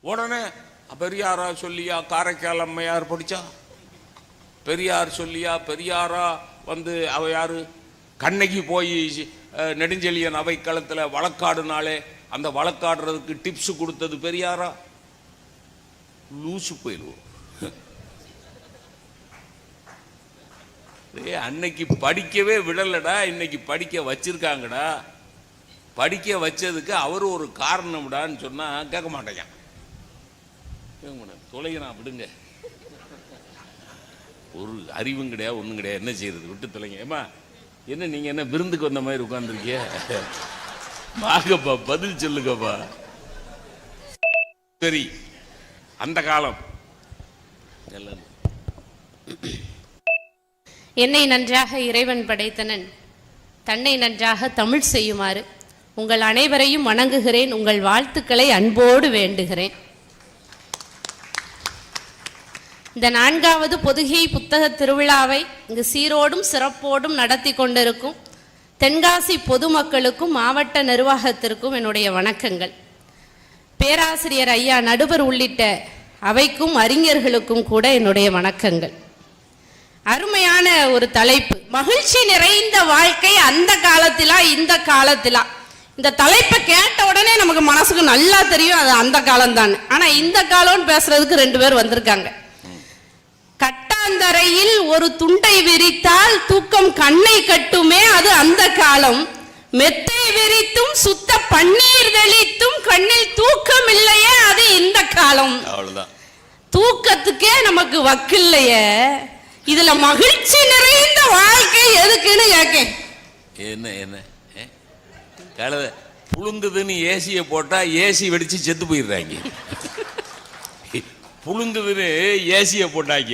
உடனே பெரியாரா சொல்லியா காரைக்கால் அம்மையார் படிச்சா, பெரியார் சொல்லியா பெரியாரா வந்து அவ யாரு கண்ணகி போய் நெடுஞ்செழியன் அவை களத்தில் வழக்காடுனாலே அந்த வழக்காடுறதுக்கு டிப்ஸ் கொடுத்தது பெரியாரா? லூசு போயிடுவோம். அன்னைக்கு படிக்கவே விடலடா, இன்னைக்கு படிக்க வச்சிருக்காங்கடா. படிக்க வச்சதுக்கு அவர் ஒரு காரணம்டான்னு சொன்னா கேட்க மாட்டேங்க. தொலைங்கண்ணா விடுங்க, ஒரு அறிவும் கிடையாது ஒன்றும் கிடையாது, என்ன செய்யறது, விட்டு தொலைங்க. ஏமா என்ன நீங்க என்ன விருந்துக்கு வந்த மாதிரி உட்கார்ந்துருக்கீங்க? வாங்கப்பா பதில் சொல்லுங்கப்பா. சரி, அந்த காலம் என்னை நன்றாக இறைவன் படைத்தனன், தன்னை நன்றாக தமிழ் செய்யுமாறு உங்கள் அனைவரையும் வணங்குகிறேன். உங்கள் வாழ்த்துக்களை அன்போடு வேண்டுகிறேன். இந்த 4வது பொதுகை புத்தக திருவிழாவை இங்கு சீரோடும் சிறப்போடும் நடத்தி கொண்டிருக்கும் தென்காசி பொதுமக்களுக்கும் மாவட்ட நிர்வாகத்திற்கும் என்னுடைய வணக்கங்கள். பேராசிரியர் ஐயா நடுவர் உள்ளிட்ட அவைக்கும் அறிஞர்களுக்கும் கூட என்னுடைய வணக்கங்கள். அருமையான ஒரு தலைப்பு, மகிழ்ச்சி நிறைந்த வாழ்க்கை அந்த காலத்திலா இந்த காலத்திலா. இந்த தலைப்பை கேட்ட உடனே நமக்கு மனசுக்கு நல்லா தெரியும் அது அந்த காலம் தான். ஆனா இந்த காலம்னு பேசுறதுக்கு 2 பேர் வந்திருக்காங்க. கட்டாந்தரையில் ஒரு துண்டை விரித்தால் தூக்கம் கண்ணை கட்டுமே அது அந்த காலம். மெத்தை விரித்தும் சுத்த பன்னீர் தெளித்தும் கண்ணில் தூக்கம் இல்லையே அது இந்த காலம். தூக்கத்துக்கே நமக்கு வக்கில்லையே, இதுல மகிழ்ச்சி நிறைந்த வாழ்க்கை எதுக்குன்னு கேட்க. என்ன என்ன கலத புழுங்குதுன்னு ஏசியை போட்டா ஏசி வெடிச்சு செத்து போயிடுறாங்க. புழுங்குதுன்னு ஏசியை போட்டாங்க,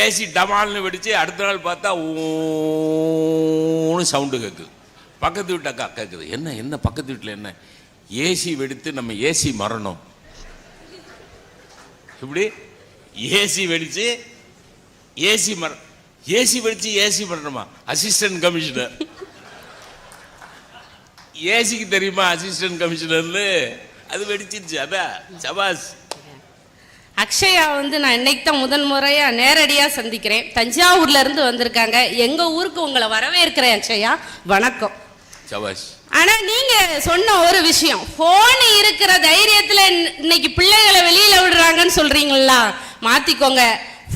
ஏசி டமால்னு வெடிச்சு அடுத்த நாள் பார்த்தா ஊன்னு சவுண்டு கேட்குது. பக்கத்து வீட்டு அக்கா கேட்குது, என்ன என்ன பக்கத்து வீட்டில் என்ன ஏசி வெடித்து நம்ம ஏசி மரணம். இப்படி ஏசி வெடிச்சு ஏசி வெடிச்சு ஏசி மரணமா? அசிஸ்டன்ட் கமிஷனர் ஏசிக்கு தெரியுமா அசிஸ்டன்ட் கமிஷனர்னு? அது வெடிச்சிருச்சு. அதான் சபாஸ். அக்ஷயா வந்து நான் இன்னைக்கு தான் முதன் முறையா நேரடியா சந்திக்கிறேன். தஞ்சாவூர்ல இருந்து வந்திருக்காங்க. எங்க ஊருக்கு உங்களை வரவேற்கிறேன் அக்ஷயா, வணக்கம். சபாஸ். ஆனா நீங்க சொன்ன ஒரு விஷயம், போன் இருக்கிற தைரியத்துல இன்னைக்கு பிள்ளைகளை வெளியில விடுறாங்கன்னு சொல்றீங்களா, மாத்திக்கோங்க.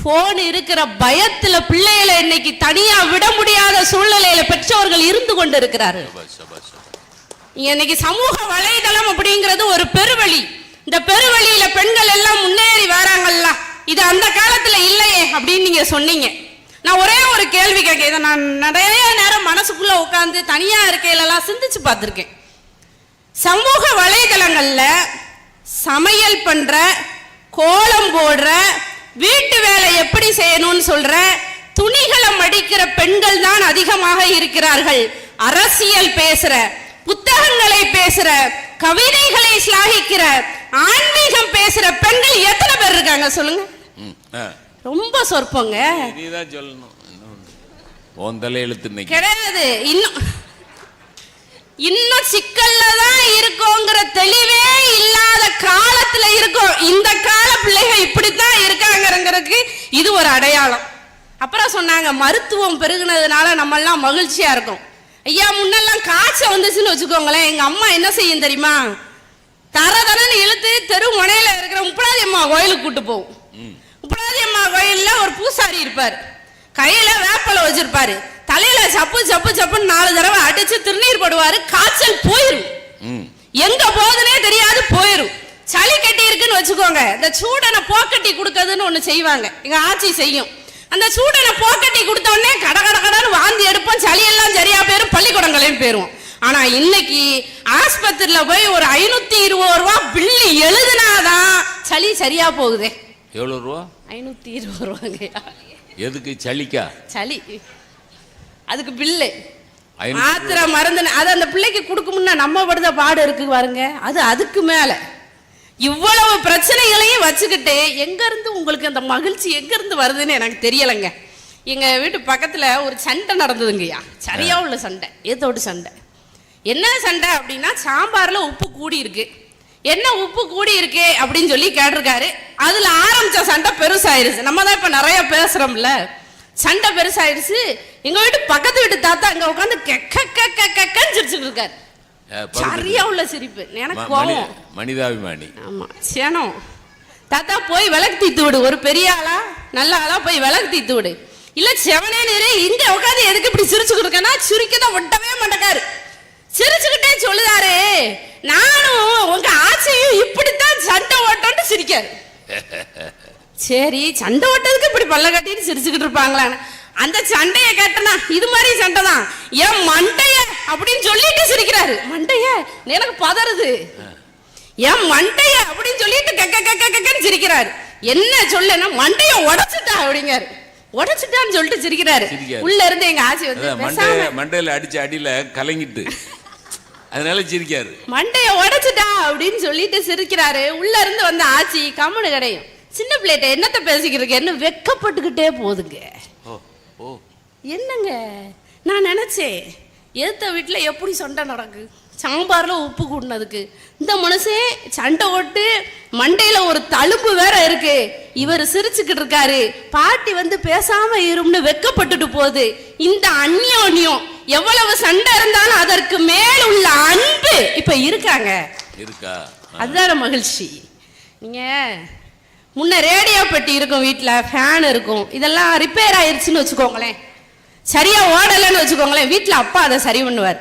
போன் இருக்கிற பயத்துல பிள்ளைகளை இன்னைக்கு தனியா விட முடியாத சூழ்நிலையில பெற்றோர்கள் இருந்து கொண்டு இருக்கிறாரு. இன்னைக்கு சமூக வலைதளம் அப்படிங்கிறது ஒரு பெருவழி. இந்த பெருவழியில பெண்கள் எல்லாம் முன்னேறி வராங்கல்ல, இது அந்த காலத்துல இல்லையே அப்படின்னு நீங்க சொன்னீங்க. நான் ஒரே ஒரு கேள்வி கேட்க, இதை நான் நிறைய நேரம் மனசுக்குள்ள உட்கார்ந்து தனியா இருக்கையிலலாம் சிந்திச்சு பார்த்துருக்கேன். சமூக வலைதளங்கள்ல சமையல் பண்ற, கோலம் போடுற, வீட்டு வேலை எப்படி செய்யணும்னு சொல்ற, துணிகளை மடிக்கிற பெண்கள் தான் அதிகமாக இருக்கிறார்கள். அரசியல் பேசுற, புத்தகங்களை பேசுற, கவிதைகளை ஸ்லாகிக்கிற, ஆன்மீகம் பேசுற பெண்கள் எத்தனை பேர் இருக்காங்க சொல்லுங்க? ரொம்ப சொற்பங்க. நீதான் சொல்லணும், உன் தலையெழுத்து கிடையாது. இன்னும் சிக்கல்ல தான் இருக்கோங்கிற தெளிவே இல்லாத காலத்துல இருக்கோம். இந்த கால பிள்ளைகள் இப்படித்தான் இருக்காங்கிறதுக்கு இது ஒரு அடையாளம். அப்புறம் சொன்னாங்க மருத்துவம் பெருகுனதுனால நம்ம எல்லாம் மகிழ்ச்சியா இருக்கும். ஐயா, முன்னெல்லாம் காய்ச்சல் வந்துச்சுன்னு வச்சுக்கோங்களேன், எங்க அம்மா என்ன செய்யும் தெரியுமா, தரதரன்னு இழுத்து தெரு முனையில இருக்கிற முப்படாதி அம்மா கோயிலுக்கு கூட்டு போகும். முப்படாதி அம்மா கோயில்ல ஒரு பூசாரி இருப்பார், கையில வேப்பலை வச்சிருப்பாரு, தலையில சப்பு சப்பு சப்புன்னு 4 தடவை அடிச்சு திருநீர் போடுவாரு. காய்ச்சல் போயிரும், எங்க போகுதுன்னே தெரியாது, போயிரும். சளி கட்டி இருக்குன்னு வச்சுக்கோங்க, இந்த சூடனை போக்கட்டி கொடுக்கறதுன்னு ஒண்ணு செய்வாங்க, எங்க ஆட்சி செய்யும். அந்த சூடனை போக்கட்டி கொடுத்த உடனே கட கட கடன்னு வாந்தி எடுப்போம், சளி எல்லாம் சரியா போயிரும், பள்ளிக்கூடங்களையும் போயிரும். ஆனா இன்னைக்கு ஆஸ்பத்திரியில போய் ஒரு 520 ரூபா பில்லு எழுதுனாதான் சளி சரியா போகுது. எவ்வளவு ரூபா? 520 ரூபாங்க. எதுக்கு? சளிக்கா? சளி, அதுக்கு பில்லு, மாத்திரை மருந்து. அது அந்த பிள்ளைக்கு கொடுக்கும்னா நம்ம படுத்த பாடு இருக்கு பாருங்க, அது அதுக்கு மேல. இவ்வளவு பிரச்சனைகளையும் வச்சுக்கிட்டு எங்க இருந்து உங்களுக்கு அந்த மகிழ்ச்சி எங்க இருந்து வருதுன்னு எனக்கு தெரியலைங்க. எங்க வீட்டு பக்கத்துல ஒரு சண்டை நடந்ததுங்கய்யா, சரியா உள்ள சண்டை, ஏதோடு சண்டை. என்ன சண்டை அப்படின்னா, சாம்பார்ல உப்பு கூடி இருக்கு. என்ன உப்பு கூடி இருக்கே அப்படின்னு சொல்லி கேட்டிருக்காரு. அதுல ஆரம்பிச்ச சண்டை பெருசாயிருச்சு. நம்ம தான் இப்ப நிறைய பேசுறோம்ல, சண்டை பெருசாயிருச்சு. எங்க வீட்டு பக்கத்து வீட்டு தாத்தா அங்க உட்காந்து கெக்கன்னு சிரிச்சுட்டு இருக்காரு. சரியா உள்ள சிரிப்பு. எனக்கு கோவம், மனிதாபிமானி. ஆமா, சேனம். தாத்தா போய் விளக்கு தீத்து விடு, ஒரு பெரிய ஆளா நல்ல ஆளா போய் விளக்கு தீத்து விடு. இல்ல செவனே நேரே இங்க உட்காந்து எதுக்கு இப்படி சிரிச்சுக்கிட்டு இருக்கேன்னா, சிரிக்கதான் ஒட்டவே மாட்டேக்காரு. சிரிச்சுக்கிட்டே சொல்லுதாரு, நானும் உங்க ஆசையும் இப்படித்தான் சண்டை ஓட்டோன்னு சிரிக்காரு. சரி, சண்டை ஓட்டதுக்கு இப்படி பல்ல கட்டிட்டு சிரிச்சுக்கிட்டு இருப்பாங்களான்னு அந்த சண்டைய கேட்டனா, இது மாதிரி சண்டை தான் என் மண்டைய அப்படின்னு சொல்லிட்டு சிரிக்கிறாரு. மண்டைய எனக்கு பதறுது, என் மண்டைய அப்படின்னு சொல்லிட்டு கக்கன்னு சிரிக்கிறாரு. என்ன சொல்லுன்னா, மண்டைய உடைச்சுட்டா அப்படிங்காரு. உடைச்சுட்டான்னு சொல்லிட்டு சிரிக்கிறாரு. உள்ள இருந்து எங்க ஆச்சி வந்து மண்டையில அடிச்ச அடியில கலங்கிட்டு அதனால சிரிக்காரு. மண்டைய உடைச்சுட்டா அப்படின்னு சொல்லிட்டு சிரிக்கிறாரு. உள்ள இருந்து வந்த ஆச்சி கம்முனு கிடையும். சின்ன பிள்ளைகிட்ட என்னத்த பேசிக்கிறதுக்கு என்ன வெக்கப்பட்டுக்கிட்டே போதுங்க. என்னங்க நான் நினைச்சேன், எதுத்த வீட்டுல எப்படி சண்டை நடக்கு, சாம்பார்ல உப்பு கூட்டினதுக்கு இந்த மனுஷன் சண்டை ஓட்டு மண்டையில ஒரு தழும்பு வேற இருக்கு. இவர் சிரிச்சுக்கிட்டு இருக்காரு. பாட்டி வந்து பேசாம இரும்னு வெக்கப்பட்டுட்டு போகுது. இந்த அந்யோன்யம் எவ்வளவு சண்டை இருந்தாலும் அதற்கு மேல் உள்ள அன்பு இப்ப இருக்காங்க. அதுதான் மகிழ்ச்சி. நீங்க முன்ன ரேடியோ பெட்டி இருக்கும், வீட்டுல ஃபேன் இருக்கும், இதெல்லாம் ரிப்பேர் ஆயிருச்சுன்னு வச்சுக்கோங்களேன், சரியா ஓடலன்னு வச்சுக்கோங்களேன், வீட்டுல அப்பா அதை சரி பண்ணுவார்.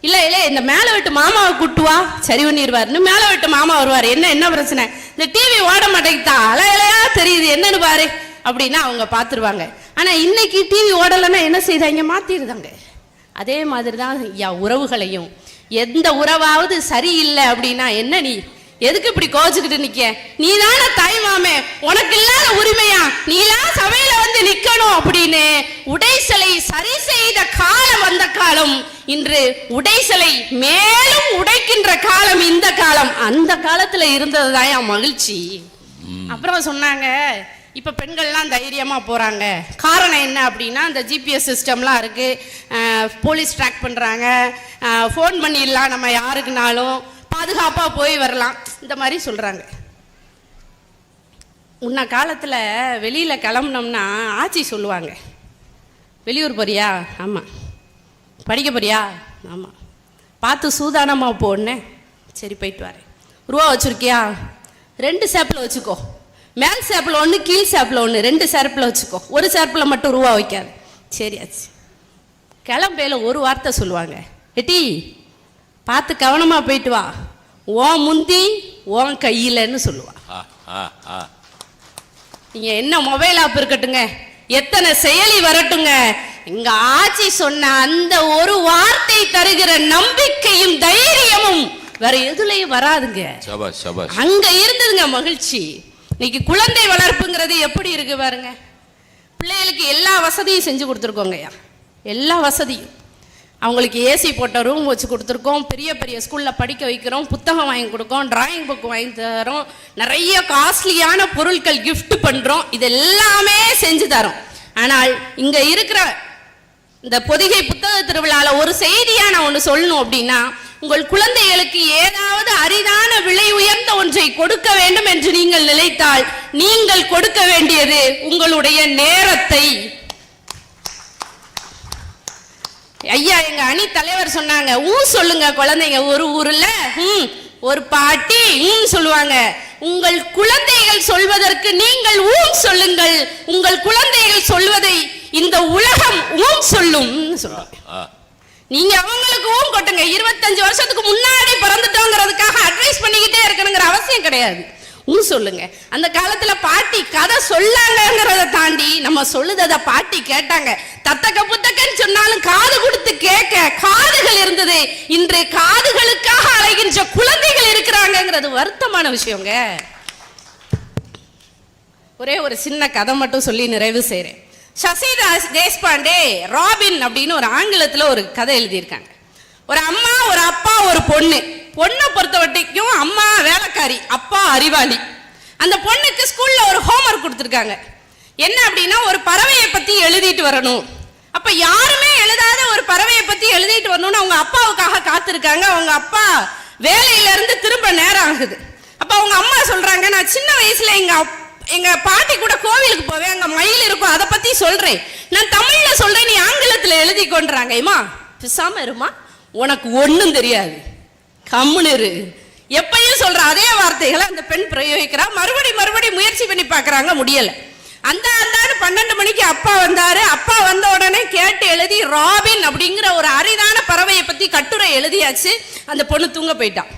இல்ல இல்ல இந்த மேல விட்டு மாமாவை கூட்டுவா, சரி பண்ணிடுவார். மேல விட்டு மாமா வருவார், என்ன பிரச்சனை, இந்த டிவி ஓட மாட்டேங்குதா, அலையா தெரியுது என்னன்னு பாரு அப்படின்னா அவங்க பாத்துருவாங்க. ஆனா இன்னைக்கு டிவி ஓடலைன்னா என்ன செய்தாங்க, மாத்திருந்தாங்க. அதே மாதிரிதான் உறவுகளையும், எந்த உறவாவது சரியில்லை அப்படின்னா என்ன, நீ எதுக்கு இப்படி கோச்சுக்கிட்டு நிக்க, நீ தானே தாய் மாமே, உனக்கு இல்லாத உரிமையா, நீலாம் சபையில வந்து நிக்கணும் அப்படின்னு உடைசலை சரி செய்த காலம் அந்த காலம். இன்று உடைசலை மேலும் உடைக்கின்ற காலம் இந்த காலம். அந்த காலத்துல இருந்ததுதான் மகிழ்ச்சி. அப்புறம் சொன்னாங்க, இப்ப பெண்கள்லாம் தைரியமா போறாங்க. காரணம் என்ன அப்படின்னா, இந்த ஜிபிஎஸ் சிஸ்டம்லாம் இருக்கு, போலீஸ் ட்ராக் பண்றாங்க, ஃபோன் பண்ணிடலாம், நம்ம யாருக்குனாலும் பாதுகாப்பா போய் வரலாம், இந்த மாதிரி சொல்றாங்க. முன்ன காலத்துல வெளியில கிளம்புனோம்னா ஆச்சி சொல்லுவாங்க, வெளியூர் போறியா, ஆமா. படிக்க போறியா, ஆமா. பார்த்து சூதானமா போன்னு, சரி போயிட்டு வரேன். ரூபா வச்சிருக்கியா, 2 சேப்பில் வச்சுக்கோ, மேல் சேப்பில் 1 கீழ் சேப்பில் 1, 2 சேப்பில் வச்சுக்கோ, ஒரு சேப்பில் மட்டும் ரூபா வைக்காது. சரி ஆச்சு. கிளம்பையில ஒரு வார்த்தை சொல்லுவாங்க, எட்டி பார்த்து கவனமா போயிட்டு வா, ஓன் முந்தி ஓன் கையிலன்னு சொல்லுவா. நீங்க என்ன மொபைல் ஆப் இருக்கட்டுங்க, எத்தனை செயலி வரட்டுங்க, இங்க ஆட்சி சொன்ன அந்த ஒரு வார்த்தை தருகிற நம்பிக்கையும் தைரியமும் வேற எதுலயும் வராதுங்க. அங்க இருந்ததுங்க மகிழ்ச்சி. இன்னைக்கு குழந்தை வளர்ப்புங்கிறது எப்படி இருக்கு பாருங்க. பிள்ளைகளுக்கு எல்லா வசதியும் செஞ்சு கொடுத்துருக்கோங்கய்யா, எல்லா வசதியும். அவங்களுக்கு ஏசி போட்ட ரூம் வச்சு கொடுத்துருக்கோம், பெரிய பெரிய ஸ்கூலில் படிக்க வைக்கிறோம், புத்தகம் வாங்கி கொடுக்கோம், டிராயிங் புக் வாங்கி தரோம், நிறைய காஸ்ட்லியான பொருட்கள் கிஃப்ட் பண்ணுறோம், இது எல்லாமே செஞ்சு தரோம். ஆனால் இங்கே இருக்கிற இந்த பொதிகை புத்தக திருவிழாவில் ஒரு செய்தியாக நான் ஒன்று சொல்லணும் அப்படின்னா, உங்கள் குழந்தைகளுக்கு ஏதாவது அரிதான விலை உயர்ந்த ஒன்றை கொடுக்க வேண்டும் என்று நீங்கள் நினைத்தால் நீங்கள் கொடுக்க வேண்டியது உங்களுடைய நேரத்தை. ஐயா எங்க அணி தலைவர் சொன்னாங்க, சொல்லுங்க குழந்தைங்க, ஒரு ஊர்ல ஒரு பாட்டி சொல்லுவாங்க, உங்கள் குழந்தைகள் சொல்வதற்கு நீங்கள் சொல்லுங்கள், உங்கள் குழந்தைகள் சொல்வதை இந்த உலகம் சொல்லும் சொல்லுவாங்க. நீங்க அவங்களுக்கு கொட்டுங்க. 25 வருஷத்துக்கு முன்னாடி பிறந்துட்டோங்கிறதுக்காக அட்வைஸ் பண்ணிக்கிட்டே இருக்கணுங்கிற அவசியம் கிடையாது. சொல்லுங்க. அந்த காலத்துல பாட்டி கதை சொல்லாங்கிறத தாண்டி நம்ம சொல்லுதத பாட்டி கேட்டாங்க. தத்தக்க புத்தக்கன்னு சொன்னாலும் காது கொடுத்து கேட்க காதுகள் இருந்தது. இன்று காதுகளுக்காக அலைகின்ற குழந்தைகள் இருக்கிறாங்கிறது வருத்தமான விஷயங்க. ஒரே ஒரு சின்ன கதை மட்டும் சொல்லி நிறைவு செய்றேன். சசிதாஸ் தேஷ்பாண்டே ராபின் அப்படின்னு ஒரு ஆங்கிலத்துல ஒரு கதை எழுதியிருக்காங்க. ஒரு அம்மா, ஒரு அப்பா, ஒரு பொண்ணு. பொண்ணை பொறுத்த வரைக்கும் அம்மா வேலைக்காரி, அப்பா அறிவாளி. அந்த பொண்ணுக்கு ஸ்கூல்ல ஒரு ஹோம்வொர்க் கொடுத்துருக்காங்க. என்ன அப்படின்னா, ஒரு பறவையை பத்தி எழுதிட்டு வரணும். அப்ப யாருமே எழுதாத ஒரு பறவையை பத்தி எழுதிட்டு வரணும்னு அவங்க அப்பாவுக்காக காத்திருக்காங்க. அவங்க அப்பா வேலையில இருந்து திரும்ப நேரம் ஆகுது. அப்ப அவங்க அம்மா சொல்றாங்க, நான் சின்ன வயசுல எங்க பாட்டி கூட கோவிலுக்கு போவேன், அங்க மயில் இருக்கும், அதை பத்தி சொல்றேன், நான் தமிழ்ல சொல்றேன், நீ ஆங்கிலத்துல எழுதி கொண்டுறாங்க. ஏமா பிசாம இருமா, உனக்கு ஒண்ணும் தெரியாது, கம்முன்னு இரு. எப்பயும் சொல்ற அதே வார்த்தைகளை அந்த பெண் பிரயோகிக்கிறா. மறுபடி முயற்சி பண்ணி பாக்குறாங்க, முடியல. அந்த 12 மணிக்கு அப்பா வந்தாரு. அப்பா வந்த உடனே கேட்டு எழுதி ராபின் அப்படிங்கிற ஒரு அரிதான பறவையை பத்தி கட்டுரை எழுதியாச்சு. அந்த பொண்ணு தூங்க போயிட்டான்,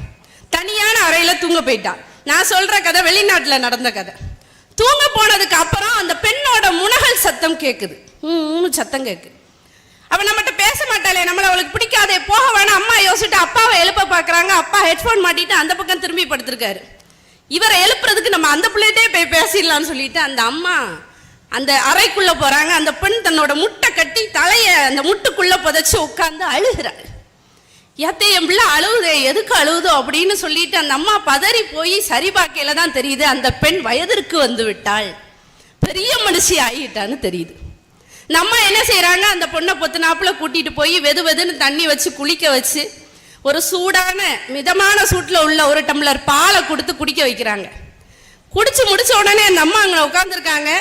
தனியான அறையில தூங்க போயிட்டான். நான் சொல்ற கதை வெளிநாட்டுல நடந்த கதை. தூங்க போனதுக்கு அப்புறம் அந்த பெண்ணோட முனகல் சத்தம் கேக்குது, சத்தம் கேக்குது. அவன் நம்மகிட்ட பேச மாட்டாளே, நம்மள அவளுக்கு பிடிக்காதே, போக வேணாம். அம்மா யோசிச்சுட்டு அப்பாவை எழுப்ப பாக்குறாங்க. அப்பா ஹெட்போன் மாட்டிட்டு அந்த பக்கம் திரும்பி படுத்திருக்காரு. இவரை எழுப்புறதுக்கு நம்ம அந்த பிள்ளைகிட்டே போய் பேசிடலாம்னு சொல்லிட்டு அந்த அம்மா அந்த அறைக்குள்ள போறாங்க. அந்த பெண் தன்னோட முட்டை கட்டி தலைய அந்த முட்டுக்குள்ள புதைச்சு உட்கார்ந்து அழுகிறாள். ஏத்தே என் பிள்ளை அழுவுதே, எதுக்கு அழுவுதோ அப்படின்னு சொல்லிட்டு அந்த அம்மா பதறி போய் சரிபாக்கையில தான் தெரியுது அந்த பெண் வயதிற்கு வந்து விட்டாள், பெரிய மனுஷி ஆகிட்டான்னு தெரியுது. நம்ம என்ன செய்யறாங்க, அந்த பொண்ணை பொத்துனாப்புல கூட்டிட்டு போய் வெதுன்னு தண்ணி வச்சு குளிக்க வச்சு ஒரு சூடான மிதமான சூட்டுல உள்ள ஒரு டம்ளர் பாலை கொடுத்து குடிக்க வைக்கிறாங்க. குடிச்சு முடிச்ச உடனே அந்த அம்மா அங்க உட்கார்ந்துருக்காங்க.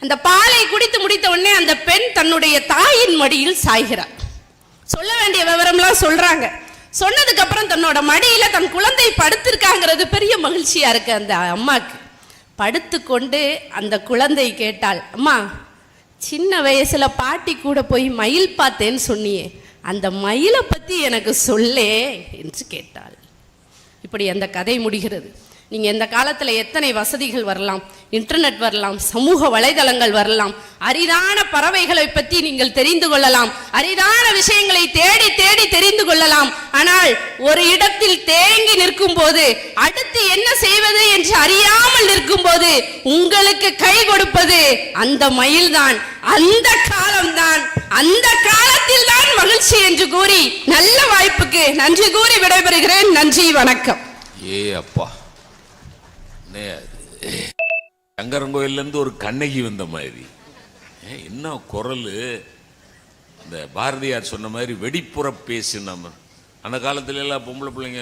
அந்த பாலை குடித்து முடித்த உடனே அந்த பெண் தன்னுடைய தாயின் மடியில் சாய்கிறார். சொல்ல வேண்டிய விவரம்லாம் சொல்றாங்க. சொன்னதுக்கு அப்புறம் தன்னோட மடியில தன் குழந்தை படுத்திருக்காங்கிறது பெரிய மகிழ்ச்சியா இருக்கு அந்த அம்மாக்கு. படுத்து கொண்டு அந்த குழந்தை கேட்டாள், அம்மா சின்ன வயசுல பாட்டி கூட போய் மயில் பார்த்தேன்னு சொன்னியே, அந்த மயிலை பத்தி எனக்கு சொல்லே என்று கேட்டாள். இப்படி அந்த கதை முடிகிறது. நீங்க இந்த காலத்துல எத்தனை வசதிகள் வரலாம், இன்டர்நெட் வரலாம், சமூக வலைதளங்கள் வரலாம், அரிதான பறவைகளை பற்றி நீங்கள் தெரிந்து கொள்ளலாம், அரிதான விஷயங்களை தேடி தேடி தெரிந்து கொள்ளலாம். ஆனால் ஒரு இடத்தில் தேங்கி நிற்கும் போது அடுத்து என்ன செய்வது என்று அறியாமல் நிற்கும் போது உங்களுக்கு கை கொடுப்பது அந்த மயில்தான், அந்த காலம்தான், அந்த காலத்தில் தான் மகிழ்ச்சி என்று கூறி நல்ல வாய்ப்புக்கு நன்றி கூறி விடைபெறுகிறேன். நன்றி, வணக்கம். ஏ அப்பா, சங்கரங்கோயில இருந்து ஒரு கண்ணகி வந்த மாதிரி என்ன குரல். இந்த பாரதியார் சொன்ன மாதிரி வெடிப்புற பேசு. நம்ம அந்த காலத்துல எல்லாம் பொம்பளை பிள்ளைங்க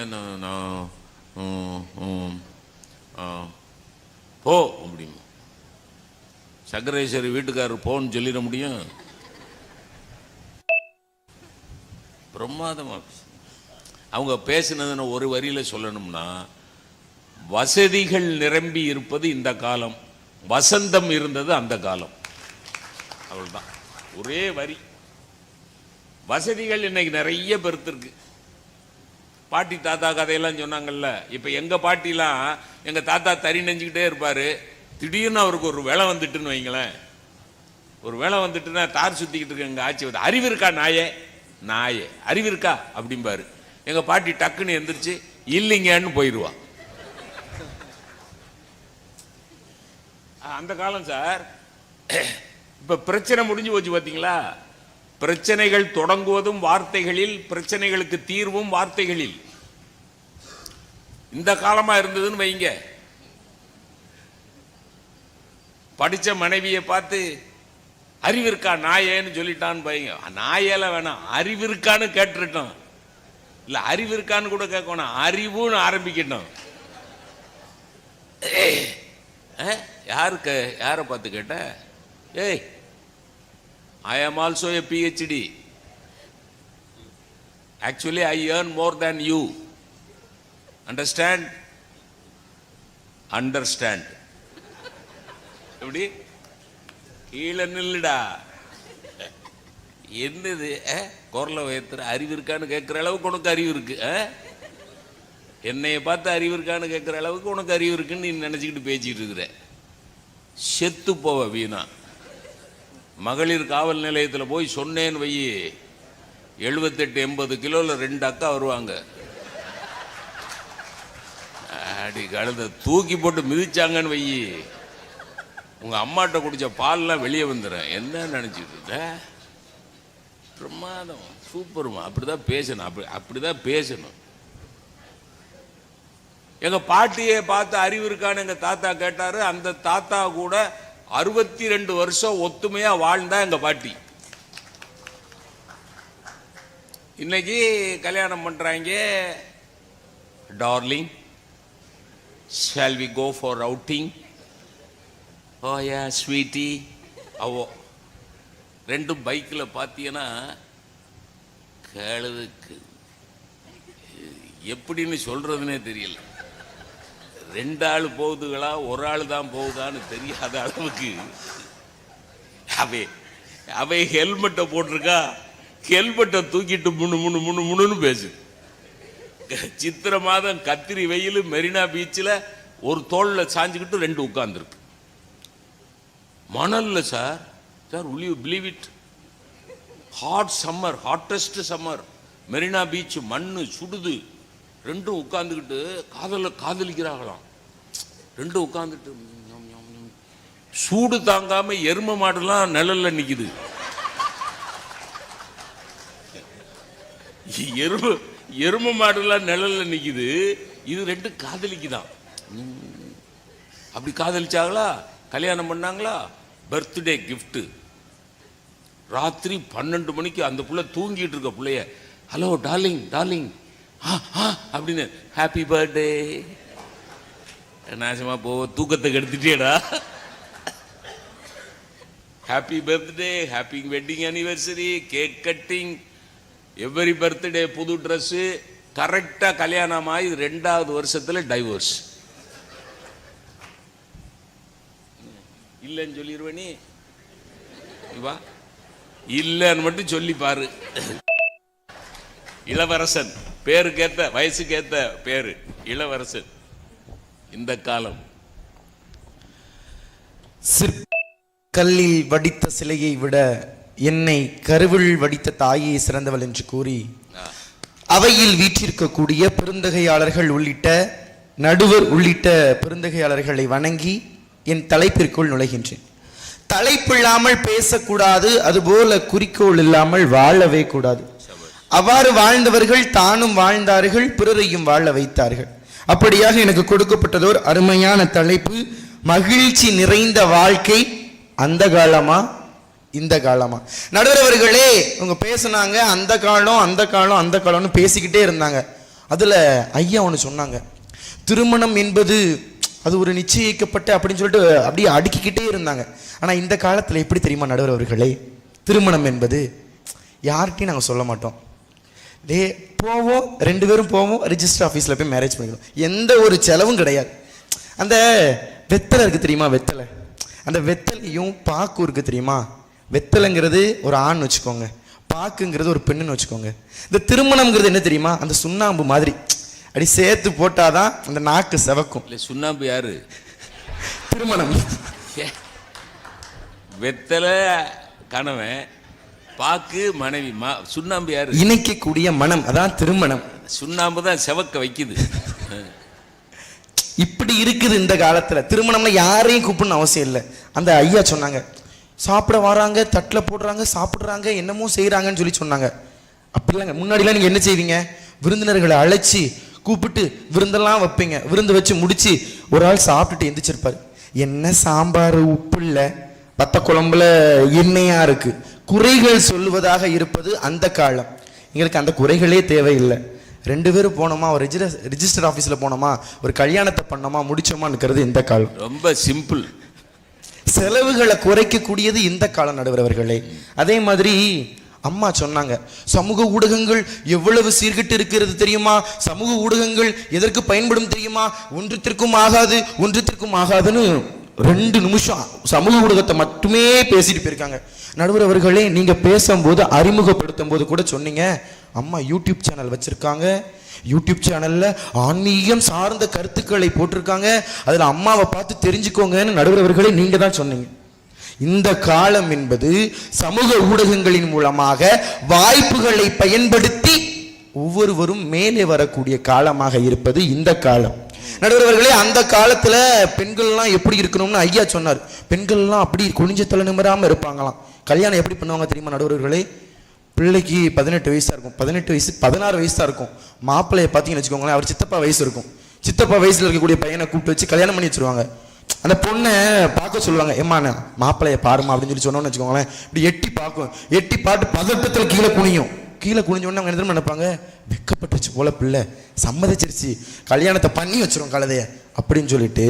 போ முடியும், சங்கரேஸ்வரி வீட்டுக்காரர் போன்னு சொல்லிட முடியும். பிரமாதமா அவங்க பேசினதுன்னு ஒரு வரியில சொல்லணும்னா, வசதிகள் நிரம்பி இருப்பது இந்த காலம், வசந்தம் இருந்தது அந்த காலம். அவ்வளவுதான், ஒரே வரி. வசதிகள் இன்னைக்கு நிறைய பெருத்திருக்கு. பாட்டி தாத்தா கதையெல்லாம் சொன்னாங்கல்ல, இப்ப எங்க பாட்டிலாம் எங்க தாத்தா தறி நெஞ்சுக்கிட்டே இருப்பாரு. திடீர்னு அவருக்கு ஒரு வேலை வந்துட்டுன்னு வைங்களேன், ஒரு வேலை வந்துட்டுன்னா தார் சுத்திக்கிட்டு இருக்கு எங்க ஆட்சி வந்து, அறிவு இருக்கா நாயே, நாயே அறிவு இருக்கா அப்படிம்பாரு. எங்க பாட்டி டக்குன்னு எந்திரிச்சு இல்லைங்கன்னு போயிடுவா. அந்த காலம் சார். இப்ப பிரச்சனை முடிஞ்சு போச்சு பாத்தீங்களா. பிரச்சனைகள் தொடங்குவதும் வார்த்தைகளில், பிரச்சனைகளுக்கு தீர்வும் வார்த்தைகளில். இந்த காலமா இருந்ததுன்னு வைங்க, படிச்ச மனைவியை பார்த்து அறிவிருக்கா நாயேன்னு சொல்லிட்டான்னு வைங்க, நாயேல வேணாம் அறிவிருக்கான்னு கேட்டுட்டோம். இல்ல அறிவிருக்கான்னு கூட கேட்கணும், அறிவுன்னு ஆரம்பிக்கட்டும். யாருக்கு யாரை பார்த்து கேட்ட? ஏய், I am also a PhD. Actually I earn more than you. Understand? Understand. எப்படி கீழே நில்லுடா. என்னது குரலை உயர்த்துற? அறிவு இருக்கான்னு கேட்கிற அளவுக்கு உனக்கு அறிவு இருக்கு. என்னைய பார்த்து அறிவு இருக்கான்னு கேட்கிற அளவுக்கு உனக்கு அறிவு இருக்குன்னு நீ நினைச்சுக்கிட்டு பேசிக்கிட்டு இருக்கிற. செத்து போவ வீணா. மகளிர் காவல் நிலையத்தில் போய் சொன்னேன்னு வை, 78-80 கிலோல 2 அக்கா வருவாங்க. அடி கழுத தூக்கி போட்டு மிதிச்சாங்கன்னு வை, உங்க அம்மாட்ட குடிச்ச பால்லாம் வெளியே வந்துடும். என்ன நினைச்சிட்டு இருக்க? பிரமாதம், சூப்பருமா. அப்படிதான் பேசணும், அப்படிதான் பேசணும். எங்க பாட்டியை பார்த்து அறிவு இருக்கான்னு எங்க தாத்தா கேட்டாரு. அந்த தாத்தா கூட 62 வருஷம் ஒத்துமையா வாழ்ந்தா எங்க பாட்டி. இன்னைக்கு கல்யாணம் பண்றாங்க, darling shall we go for outing? Oh yeah sweetie. அவோ ரெண்டும் பைக்கில் பார்த்தீங்கன்னா கழுதுக்கு எப்படின்னு சொல்கிறதுனே தெரியல. ரெண்டு ஆள் போகுதுகளா ஒரு ஆள் தான் போகுதான்னு தெரியாத அளவுக்கு அவை ஹெல்மெட்டை போட்டிருக்கா, ஹெல்மெட்டை தூக்கிட்டு முன்னு பேசுது. சித்திரை மாதம் கத்திரி வெயில் மெரினா பீச்சில் ஒரு தோளில் சாஞ்சுக்கிட்டு ரெண்டு உட்கார்ந்துருக்கு. மணல்ல sir will you believe it? Hot summer, hottest summer, Marina beach மண்ணு சுடுது. ரெண்டும் உட்கார்ந்துக்கிட்டு காதலிக்கிறாங்களாம். ரெண்டும் உட்கார்ந்துட்டு சூடு தாங்காம எரும மாடுலாம் நிழல்ல நிக்குது. எரும மாடுலாம் நிழல்ல நிக்குது. இது ரெண்டு காதலிக்குதான். அப்படி காதலிச்சாங்களா, கல்யாணம் பண்ணாங்களா, பர்த்டே கிஃப்ட். ராத்திரி 12 மணிக்கு அந்த புள்ள தூங்கிட்டு இருக்க புள்ளைய, ஹலோ டார்லிங் டார்லிங் அப்படின்னு ஹாப்பி பர்த்டே. நாசமா போ, தூக்கத்தை கெடுத்துட்டேடா. Happy birthday, happy wedding anniversary, cake cutting, every birthday புது ட்ரெஸ்ஸு. கரெக்டா கல்யாணம் ஆகி 2வது வருஷத்துல டைவோர்ஸ். இல்லைன்னு சொல்லிடுவேனி, வா இல்லைன்னு மட்டும் சொல்லி பாரு. இளவரசன், பேருக்கேத்த வயசுக்கேத்த பேரு இளவரசன். இந்த காலம் கல்லில் வடித்த சிலையை விட என்னை கருவில் வடித்த தாயே சிறந்தவள் என்று கூறி அவையில் வீற்றிருக்கக்கூடிய பெருந்தகையாளர்கள் உள்ளிட்ட நடுவர் உள்ளிட்ட பெருந்தகையாளர்களை வணங்கி என் தலைப்பிற்குள் நுழைகின்றேன். தலைப்பில்லாமல் பேசக்கூடாது, அதுபோல குறிக்கோள் இல்லாமல் வாழவே கூடாது. அவ்வாறு வாழ்ந்தவர்கள் தானும் வாழ்ந்தார்கள், பிறரையும் வாழ வைத்தார்கள். அப்படியாக எனக்கு கொடுக்கப்பட்டதோர் அருமையான தலைப்பு, மகிழ்ச்சி நிறைந்த வாழ்க்கை அந்த காலமா இந்த காலமா. நடுவர்களே உங்க பேசுனாங்க, அந்த காலம் அந்த காலம் அந்த காலம்னு பேசிக்கிட்டே இருந்தாங்க. அதுல ஐயா ஒன்று சொன்னாங்க, திருமணம் என்பது அது ஒரு நிச்சயிக்கப்பட்ட அப்படின்னு சொல்லிட்டு அப்படியே அடுக்கிக்கிட்டே இருந்தாங்க. ஆனா இந்த காலத்துல எப்படி தெரியுமா நடுவர்களே, திருமணம் என்பது யார்கிட்டையும் நாங்கள் சொல்ல மாட்டோம். போவோம், 2 பேரும் போவோம், ரிஜிஸ்டர் ஆஃபீஸில் போய் மேரேஜ் பண்ணிக்கிறோம். எந்த ஒரு செலவும் கிடையாது. அந்த வெத்தலை இருக்குது தெரியுமா, வெத்தலை, அந்த வெத்தலையும் பாக்கு இருக்குது தெரியுமா. வெத்தலைங்கிறது ஒரு ஆண் வச்சுக்கோங்க, பாக்குங்கிறது ஒரு பெண்ணுன்னு வச்சுக்கோங்க. இந்த திருமணம்ங்கிறது என்ன தெரியுமா, அந்த சுண்ணாம்பு மாதிரி அப்படி சேர்த்து போட்டாதான் அந்த நாக்கு செவக்கும். இல்லை சுண்ணாம்பு யாரு? திருமணம். வெத்தலை கணவன், பாக்கு மனைவி, சுண்ணாம்பு யாரு? இணைக்கக்கூடிய மனம், அதான் திருமணம். சுண்ணாம்பு தான் செவக்க வைக்குது. இப்படி இருக்குது இந்த காலத்துல. திருமணம்ல யாரையும் கூப்பிடணும் அவசியம் இல்லை. அந்த ஐயா சொன்னாங்க, சாப்பிட வராங்க, தட்டில் போடுறாங்க, சாப்பிட்றாங்க, என்னமோ செய்யறாங்கன்னு சொல்லி சொன்னாங்க. அப்படி இல்லைங்க. முன்னாடிலாம் நீங்க என்ன செய்வீங்க, விருந்தினர்களை அழைச்சி கூப்பிட்டு விருந்தெல்லாம் வைப்பீங்க. விருந்து வச்சு முடிச்சு ஒரு ஆள் சாப்பிட்டுட்டு எந்திரிச்சிருப்பாரு, என்ன சாம்பார் உப்பு இல்லை, வத்த குழம்புல எண்ணெயா இருக்கு, குறைகள் சொல்லுவதாக இருப்பது அந்த காலம். எங்களுக்கு அந்த குறைகளே தேவையில்லை. 2 பேரும் போனோமா, ஒரு ரிஜிஸ்டர் ஆஃபீஸில் போனோமா, ஒரு கல்யாணத்தை பண்ணோமா, முடிச்சோமா இருக்கிறது இந்த காலம். ரொம்ப சிம்பிள். செலவுகளை குறைக்கக்கூடியது இந்த காலம் நடுவர்களே. அதே மாதிரி அம்மா சொன்னாங்க, சமூக ஊடகங்கள் எவ்வளவு சீர்கிட்டு இருக்கிறது தெரியுமா, சமூக ஊடகங்கள் எதற்கு பயன்படும் தெரியுமா, ஒன்றத்திற்கும் ஆகாதுன்னு 2 நிமிஷம் சமூக ஊடகத்தை மட்டுமே பேசிட்டு போயிருக்காங்க. நடுவர் அவர்களே, நீங்க பேசும்போது அறிமுகப்படுத்தும் போது கூட சொன்னீங்க, அம்மா யூடியூப் சேனல் வச்சிருக்காங்க, யூடியூப் சேனல்ல ஆன்மீகம் சார்ந்த கருத்துக்களை போட்டிருக்காங்க, அதுல அம்மாவை பார்த்து தெரிஞ்சுக்கோங்கன்னு நடுவர் அவர்களே நீங்க தான் சொன்னீங்க. இந்த காலம் என்பது சமூக ஊடகங்களின் மூலமாக வாய்ப்புகளை பயன்படுத்தி ஒவ்வொருவரும் மேலே வரக்கூடிய காலமாக இருப்பது இந்த காலம். நடுவர்களே, அந்த காலத்துல பெண்கள்லாம் எப்படி இருக்கணும்னு ஐயா சொன்னார். பெண்கள்லாம் அப்படி குனிஞ்ச தலை நிமிராம இருப்பாங்களாம். கல்யாணம் எப்படி பண்ணுவாங்க தெரியுமா நடுவர்களே, பிள்ளைக்கு 18 வயசா இருக்கும், 18 வயசு 16 வயசா இருக்கும். மாப்பிள்ளைய பார்த்தீங்கன்னு வச்சுக்கோங்களேன், அவர் சித்தப்பா வயசு இருக்கும். சித்தப்பா வயசுல இருக்கக்கூடிய பையனை கூப்பிட்டு வச்சு கல்யாணம் பண்ணி வச்சிருவாங்க. அந்த பொண்ணை பார்க்க சொல்லுவாங்க, ஏம்மா மாப்பிள்ளைய பாருமா அப்படின்னு சொல்லி சொன்னோன்னு வச்சுக்கோங்களேன், இப்படி எட்டி பார்க்கும். எட்டி பார்த்து பதட்டத்தில் கீழே கீழே குனிஞ்சோடனே அவங்க என்ன நினைப்பாங்க, வெக்கப்பட்டுருச்சு போல பிள்ளை, சம்மதிச்சிருச்சு, கல்யாணத்தை பண்ணி வச்சிரும் கழுதைய அப்படின்னு சொல்லிட்டு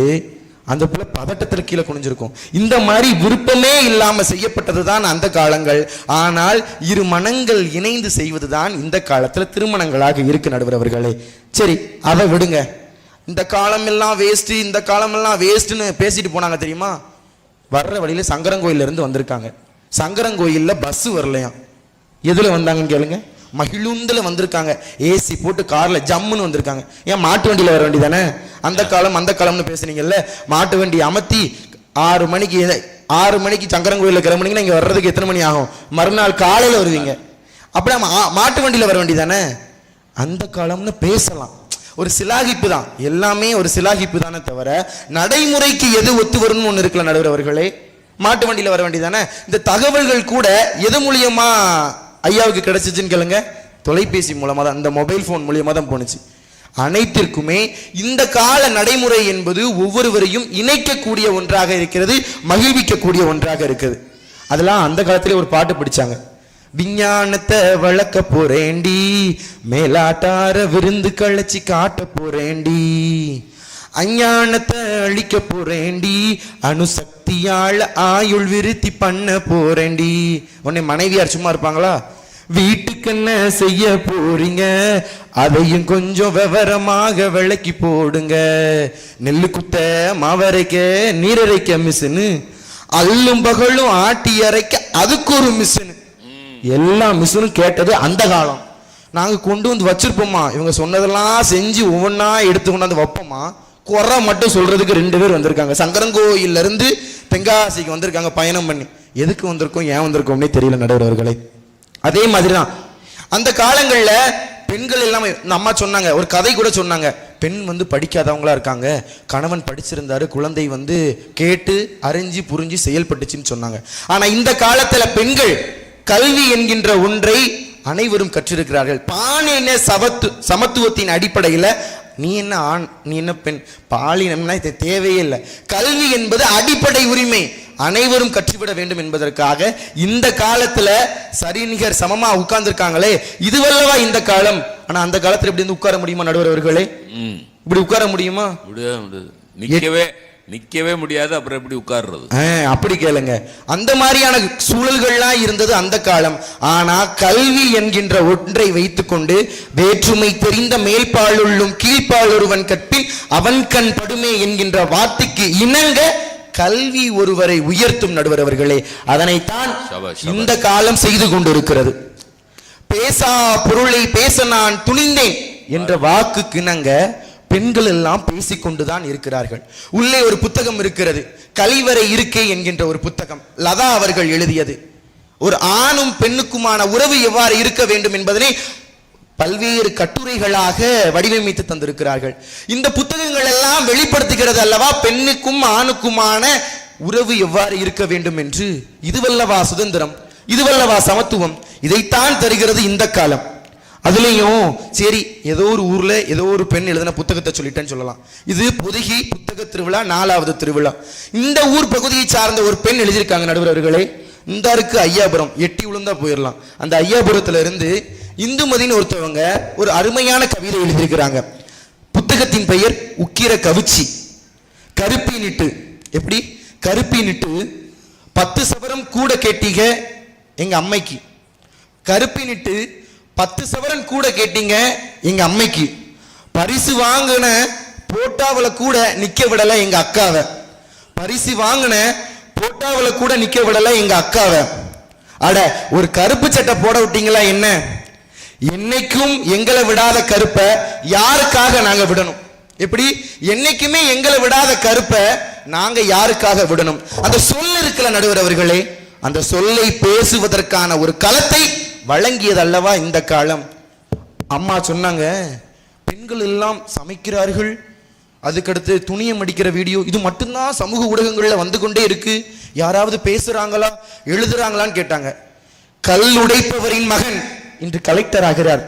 அந்த பிள்ளை பதட்டத்தில் கீழே குனிஞ்சிருக்கும். இந்த மாதிரி விருப்பமே இல்லாம செய்யப்பட்டது தான் அந்த காலங்கள். ஆனால் இரு மனங்கள் இணைந்து செய்வது தான் இந்த காலத்துல திருமணங்களாக இருக்கு நடுவர் அவர்களே. சரி, அதை விடுங்க. இந்த காலம் எல்லாம் வேஸ்ட், இந்த காலம் எல்லாம் வேஸ்ட்னு பேசிட்டு போனாங்க தெரியுமா? வர்ற வழியில சங்கரங்கோயில இருந்து வந்திருக்காங்க. சங்கரங்கோயில்ல பஸ் வரலையாம். எதுல வந்தாங்கன்னு கேளுங்க, மகிழுந்துல வந்திருக்காங்க. ஏசி போட்டு கார்ல ஜம்முன்னு வந்திருக்காங்க. ஏன் மாட்டு வண்டியில வர வேண்டியதானே? அந்த காலம்னு பேசுனீங்கல்ல, மாட்டு வண்டி அமர்த்தி 6 மணிக்கு சங்கரங்கோயில கிளம்புனீங்கன்னா இங்க வர்றதுக்கு எத்தனை மணி ஆகும்? மறுநாள் காலையில வருவீங்க. அப்படியே மாட்டு வண்டியில வர வேண்டியதானே? அந்த காலம்னு பேசலாம். ஒரு சிலாகிப்பு தான், எல்லாமே ஒரு சிலாகிப்பு தானே தவிர நடைமுறைக்கு எது ஒத்து வரும்னு ஒண்ணு இருக்குல்ல நடுவர் அவர்களே. மாட்டு வண்டியில வர வேண்டியதானே? இந்த தகவல்கள் கூட எது மூலியமா ஐயாவுக்கு கிடைச்சிச்சுன்னு கேளுங்க, தொலைபேசி மூலமா தான், இந்த மொபைல் போன் மூலியமா தான் போனுச்சு. அனைத்திற்குமே இந்த கால நடைமுறை என்பது ஒவ்வொருவரையும் இணைக்கக்கூடிய ஒன்றாக இருக்கிறது, மகிழ்விக்கக்கூடிய ஒன்றாக இருக்குது. அதெல்லாம் அந்த காலத்திலே ஒரு பாட்டு படிச்சாங்க. விஞ்ஞானத்தை வளர்க்க போறேண்டி, மேலாட்டார விருந்து கழிச்சு காட்ட போறேண்டி, அஞ்ஞானத்தை அழிக்க போறேண்டி, அணுசக்தியால ஆயுள் விருத்தி பண்ண போறேண்டி. உன்னை மனைவியார் சும்மா இருப்பாங்களா? வீட்டுக்கு என்ன செய்ய போறீங்க, அதையும் கொஞ்சம் விவரமாக விளக்கி போடுங்க. நெல்லு குத்த, மாவரைக்க, நீரரைக்க மிஷினு, அல்லும் பகலும் ஆட்டி அரைக்க அதுக்கு ஒரு மிஷினு. எல்லா மிஷினும் கேட்டது அந்த காலம். நாங்க கொண்டு வந்து வச்சிருப்போமா, இவங்க சொன்னதெல்லாம் செஞ்சு ஒவ்வொன்னா எடுத்து கொண்டாந்து வைப்போமா. குறை மட்டும் சொல்றதுக்கு 2 பேர் வந்திருக்காங்க. சங்கரங்கோயில இருந்து தென்காசிக்கு வந்திருக்காங்க பயணம் பண்ணி. எதுக்கு வந்திருக்கோம், ஏன் வந்திருக்கோம்னே தெரியல நடுவர் அவர்களே. அதே மாதிரிதான் அந்த காலங்கள்ல பெண்கள் எல்லாமே, அம்மா சொன்னாங்க, ஒரு கதை கூட சொன்னாங்க. பெண் படிக்காதவங்களா இருக்காங்க, கணவன் படிச்சிருந்தாரு, குழந்தை கேட்டு அறிஞ்சு புரிஞ்சு செயல்பட்டுச்சுன்னு சொன்னாங்க. ஆனா இந்த காலத்துல பெண்கள் கல்வி என்கின்ற ஒன்றை அனைவரும் கற்றிருக்கிறார்கள். பாலின சமத்துவத்தின் அடிப்படையில் நீ என்ன ஆண், நீ என்ன பெண், பாலினம்னா இது தேவையே இல்லை. கல்வி என்பது அடிப்படை உரிமை, அனைவரும் கற்றுவிட வேண்டும் என்பதற்காக இந்த காலத்துல சரிநிகர் சமமா உட்கார்ந்துருக்காங்களே, இதுவல்லவா இந்த காலம். ஆனா அந்த காலத்துல இப்படி உட்கார முடியுமா நடுவர் அவர்களே? இப்படி உட்கார முடியுமா? நிக்கவே முடியாது. அப்புறம் எப்படி உட்கார்றது? அப்படி கேளுங்க. அந்த மாதிரியான சூழல்கள்லாம் இருந்தது அந்த காலம். ஆனா கல்வி என்கின்ற ஒன்றை வைத்துக்கொண்டு வேற்றுமை தெரிந்த மேல்பாலுள்ளும் கீழ்பால் ஒருவன் கற்பின் அவன் கண் படுமே என்கின்ற வார்த்தைக்கு இணங்க கல்வி ஒருவரை உயர்த்தும் நடுவர் அவர்களே. அதனைத்தான் இந்த காலம் செய்து கொண்டிருக்கிறது. பேசா பொருளை பேச நான் துணிந்தேன் என்ற வாக்குக்கு இணங்க பெண்கள் எல்லாம் பேசிக்கொண்டுதான் இருக்கிறார்கள். உள்ளே ஒரு புத்தகம் இருக்கிறது, கழிவறை இருக்கை என்கின்ற ஒரு புத்தகம், லதா அவர்கள் எழுதியது. ஒரு ஆணும் பெண்ணுக்குமான உறவு எவ்வாறு இருக்க வேண்டும் என்பதனை பல்வேறு கட்டுரைகளாக வடிவமைத்து தந்திருக்கிறார்கள். இந்த புத்தகங்கள் எல்லாம் வெளிப்படுத்துகிறது அல்லவா பெண்ணுக்கும் ஆணுக்குமான உறவு எவ்வாறு இருக்க வேண்டும் என்று. இதுவல்லவா சுதந்திரம், இதுவல்லவா சமத்துவம். இதைத்தான் தருகிறது இந்த காலம். அதுலயும் சரி, ஏதோ ஒரு ஊர்ல ஏதோ ஒரு பெண் எழுதின புத்தகத்தை சொல்லிட்டேன்னு சொல்லலாம். இது பொதுகி புத்தக திருவிழா 4வது திருவிழா. இந்த ஊர் பகுதியை சார்ந்த ஒரு பெண் எழுதியிருக்காங்க நடுவர் அவர்களே. இந்த இருக்கு ஐயாபுரம், எட்டி விழுந்தா போயிடலாம். அந்த ஐயாபுரத்துல இருந்து இந்துமதின்னு ஒருத்தவங்க ஒரு அருமையான கவிதை எழுதியிருக்கிறாங்க. புத்தகத்தின் பெயர் உக்கிர கவிச்சி. கருப்பி நிட்டு, எப்படி கருப்பி நிட்டு 10 சவரம் கூட கேட்டீங்க எங்க அம்மைக்கு, கருப்பி நிட்டு 10 சவரன் கூட கேட்டீங்க எங்க அம்மைக்கு, பரிசு வாங்கின போட்டாவல கூட நிக்க விடல எங்க அக்காவை, பரிசு வாங்கின போட்டாவல கூட நிக்க விடல எங்க அக்காவை. அட ஒரு கருப்பு சட்டை போட விட்டீங்களா என்ன? என்னைக்கும் எங்களை விடாத கருப்பை யாருக்காக நாங்க விடணும்? எப்படி என்னைக்குமே எங்களை விடாத கருப்பை நாங்க யாருக்காக விடணும்? அந்த சொல் இருக்கல நடுவர் அவர்களே, அந்த சொல்லை பேசுவதற்கான ஒரு களத்தை வழங்கியது அல்லவா இந்த காலம். அம்மா சொன்னாங்க, பெண்கள் எல்லாம் சமைக்கிறார்கள், அதுக்கடுத்து துணியை மடிக்கிற வீடியோ, இது மட்டும்தான் சமூக ஊடகங்கள்ல வந்து கொண்டே இருக்கு. யாராவது பேசுறாங்களா எழுதுறாங்களான்னு கேட்டாங்க. கல் உடைப்பவரின் மகன் இன்று கலெக்டர் ஆகிறார்,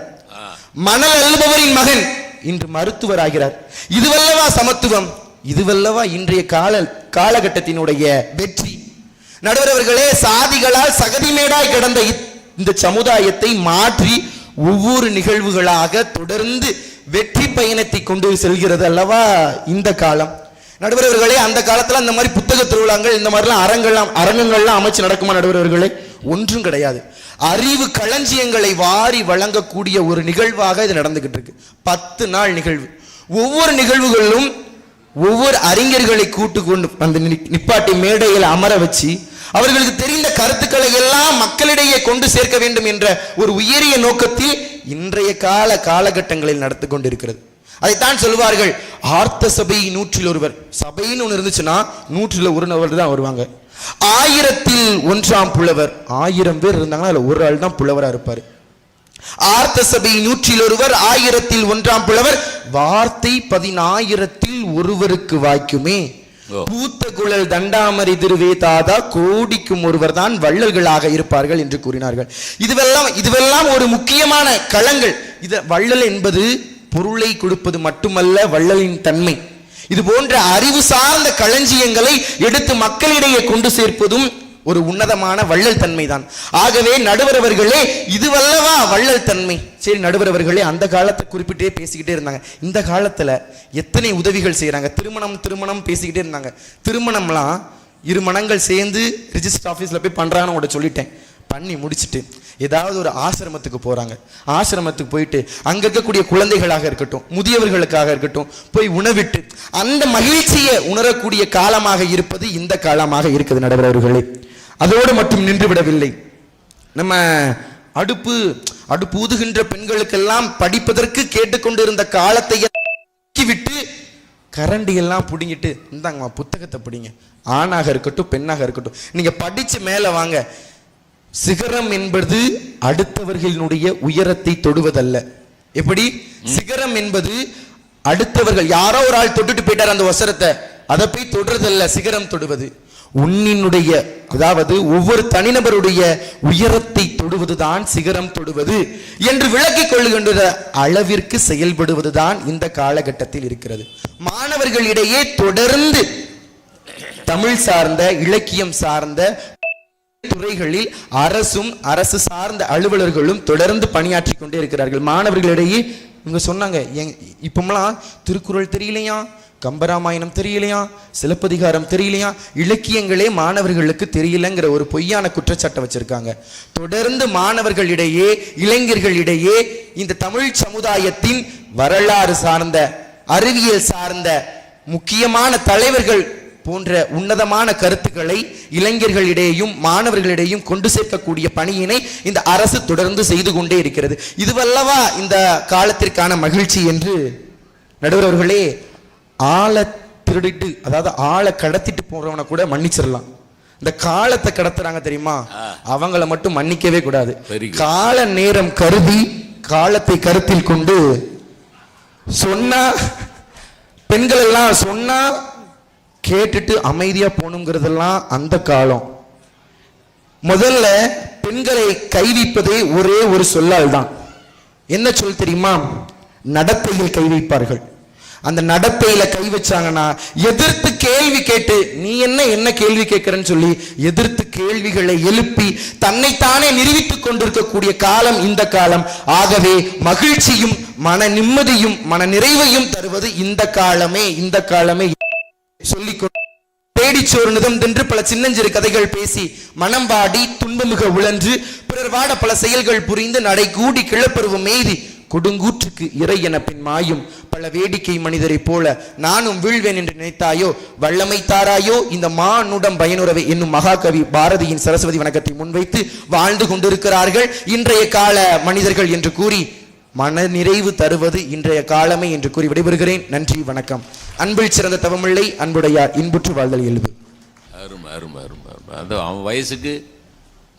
மணல் அள்ளுபவரின் மகன் இன்று மருத்துவர் ஆகிறார். இதுவல்லவா சமத்துவம், இதுவல்லவா இன்றைய காலகட்டத்தினுடைய வெற்றி. நடுவர் அவர்களே, சாதிகளால் சகதிமேடாய் கிடந்த இந்த சமுதாயத்தை மாற்றி ஒவ்வொரு நிகழ்வுகளாக தொடர்ந்து வெற்றி பயணத்தை கொண்டு செல்கிறது அல்லவா இந்த காலம். நடுவர்களே, அந்த காலத்துல அந்த மாதிரி புத்தக திருவிழாங்கள் இந்த மாதிரிலாம் அரங்கங்கள்லாம் அமைச்சு நடக்குமா நடுவர்களே? ஒன்றும் கிடையாது. அறிவு களஞ்சியங்களை வாரி வழங்கக்கூடிய ஒரு நிகழ்வாக இது நடந்துகிட்டு இருக்கு. 10 நாள் நிகழ்வு. ஒவ்வொரு நிகழ்வுகளிலும் ஒவ்வொரு அறிஞர்களை கூட்டு கொண்டு அந்த நிப்பாட்டி மேடையில் அமர வச்சு அவர்களுக்கு தெரிந்த கருத்துக்களை எல்லாம் மக்களிடையே கொண்டு சேர்க்க வேண்டும் என்ற ஒரு உயரிய நோக்கத்தில் இன்றைய காலகட்டங்களில் நடத்தி கொண்டிருக்கிறது. அதைத்தான் சொல்வார்கள், ஆர்த்த சபை 100 சபைன்னு ஒன்று இருந்துச்சுன்னா 100 தான் வருவாங்க. 1000 புலவர். 1000 பேர் இருந்தாங்கன்னா அதுல ஒரு ஆள் தான் புலவரா இருப்பாரு. ஆர்த்த சபை 100 1000 புலவர். வார்த்தை 10,000 வாய்க்குமே. பூத்த குழல் தண்டாமரை திருவே தாதா கோடிக்கும் ஒருவர் தான் வள்ளல்களாக இருப்பார்கள் என்று கூறினார்கள். இதுவெல்லாம் ஒரு முக்கியமான களங்கள். வள்ளல் என்பது பொருளை கொடுப்பது மட்டுமல்ல, வள்ளலின் தன்மை. இது போன்ற அறிவு சார்ந்த களஞ்சியங்களை எடுத்து மக்களிடையே கொண்டு சேர்ப்பதும் ஒரு உன்னதமான வள்ளல் தன்மை தான். ஆகவே நடுவர் அவர்களே, இதுவல்லவா வள்ளல் தன்மை. சரி நடுவர் அவர்களே, அந்த காலத்தை குறிப்பிட்டே பேசிக்கிட்டே இருந்தாங்க. இந்த காலத்துல எத்தனை உதவிகள் செய்யறாங்க. திருமணம் பேசிக்கிட்டே இருந்தாங்க. திருமணம்லாம் 2 மனங்கள் சேர்ந்து ரிஜிஸ்டர் ஆபீஸ்ல போய் பண்றாங்கன்னு கூட சொல்லிட்டேன். பண்ணி முடிச்சுட்டு ஏதாவது ஒரு ஆசிரமத்துக்கு போறாங்க. ஆசிரமத்துக்கு போயிட்டு அங்க இருக்கக்கூடிய குழந்தைகளாக இருக்கட்டும், முதியவர்களுக்காக இருக்கட்டும், போய் உணவிட்டு அந்த மகிழ்ச்சியை உணரக்கூடிய காலமாக இருப்பது இந்த காலமாக இருக்குது நடுவர் அவர்களே. அதோடு மட்டும் நின்று விடவில்லை. நம்ம அடுப்பு ஊதுகின்ற பெண்களுக்கெல்லாம் படிப்பதற்கு கேட்டுக்கொண்டிருந்த காலத்தை விட்டு கரண்டி எல்லாம் புடிங்கிட்டு, இந்தாங்கம்மா புத்தகத்தை படிங்க, ஆணாக இருக்கட்டும் பெண்ணாக இருக்கட்டும், நீங்க படிச்சு மேல வாங்க. சிகரம் என்பது அடுத்தவர்களுடைய உயரத்தை தொடுவதல்ல. எப்படி? சிகரம் என்பது அடுத்தவர்கள் யாரோ ஒரு ஆள் தொட்டுட்டு போயிட்டார் அந்த வசரத்தை, அதை போய் தொடுறதல்ல சிகரம் தொடுவது. உன்னினுடைய, அதாவது ஒவ்வொரு தனிநபருடைய உயரத்தை தொடுவதுதான் சிகரம் தொடுவது என்று விளக்கிக் கொள்ளுகின்ற அளவிற்கு செயல்படுவதுதான் இந்த காலகட்டத்தில் இருக்கிறது. மாணவர்களிடையே தொடர்ந்து தமிழ் சார்ந்த, இலக்கியம் சார்ந்த துறைகளில் அரசும் அரசு சார்ந்த அலுவலர்களும் தொடர்ந்து பணியாற்றி கொண்டே இருக்கிறார்கள். மாணவர்களிடையே இவங்க சொன்னாங்க, இப்பமெல்லாம் திருக்குறள் தெரியலையா, கம்பராமாயணம் தெரியலையா, சிலப்பதிகாரம் தெரியலையா, இலக்கியங்களே மாணவர்களுக்கு தெரியலங்கிற ஒரு பொய்யான குற்றச்சாட்டை வச்சிருக்காங்க. தொடர்ந்து மாணவர்களிடையே, இளைஞர்களிடையே இந்த தமிழ் சமுதாயத்தின் வரலாறு சார்ந்த, அறிவியல் சார்ந்த முக்கியமான தலைவர்கள் போன்ற உன்னதமான கருத்துக்களை இளைஞர்களிடையும் மாணவர்களிடையும் கொண்டு சேர்க்கக்கூடிய பணியினை இந்த அரசு தொடர்ந்து செய்து கொண்டே இருக்கிறது. இதுவல்லவா இந்த காலத்திற்கான மகிழ்ச்சி என்று நடுவர் அவர்களே. ஆளை திருடிட்டு, அதாவது ஆளை கடத்திட்டு போறவனை கூட மன்னிச்சிடலாம். இந்த காலத்தை கடத்துறாங்க தெரியுமா, அவங்கள மட்டும் மன்னிக்கவே கூடாது. கால நேரம் கருதி, காலத்தை கருத்தில் கொண்டு சொன்னா, பெண்கள் எல்லாம் சொன்னா கேட்டுட்டு அமைதியா போகணுங்கிறதெல்லாம் அந்த காலம். முதல்ல பெண்களை கைவிப்பதே ஒரே ஒரு சொல்லால் தான். என்ன சொல் தெரியுமா? நடத்தையில் கை வைப்பார்கள். அந்த நடத்தையில கை வச்சாங்கன்னா எதிர்த்து கேள்வி கேட்டு, நீ என்ன கேள்வி கேட்கிறன்னு சொல்லி எதிர்த்து கேள்விகளை எழுப்பி தன்னைத்தானே நிரூபித்துக் கொண்டிருக்கக்கூடிய காலம் இந்த காலம். ஆகவே மகிழ்ச்சியும் மன நிம்மதியும் மன நிறைவையும் தருவது இந்த காலமே சொல்லிக் தேடிச்சோறு நிதம் தின்று பல சின்னஞ்சிறு கதைகள் பேசி மனம் வாடி துன்பமிக உழன்று பிறர் வாட பல செயல்கள் புரிந்து நடை கூடி கிளப்பருவம் எய்தி கொடுங்கூற்றுக்கு இறை என பின் மாயும் பல வேடிக்கை மனிதரை போல நானும் வீழ்வேன் என்று நினைத்தாயோ, வல்லமை தாராயோ இந்த மானுடம் பயனுறவை என்னும் மகாகவி பாரதியின் சரஸ்வதி வணக்கத்தை முன்வைத்து வாழ்ந்து கொண்டிருக்கிறார்கள் இன்றைய கால மனிதர்கள் என்று கூறி, மன நிறைவு தருவது இன்றைய காலமே என்று கூறி விடைபெறுகிறேன். நன்றி, வணக்கம். அன்பில் சிறந்த தவமில்லை, அன்புடையார் இன்புற்று வாழ்தல் எழுது. அருமை அருமை அருமை. அது அவன் வயசுக்கு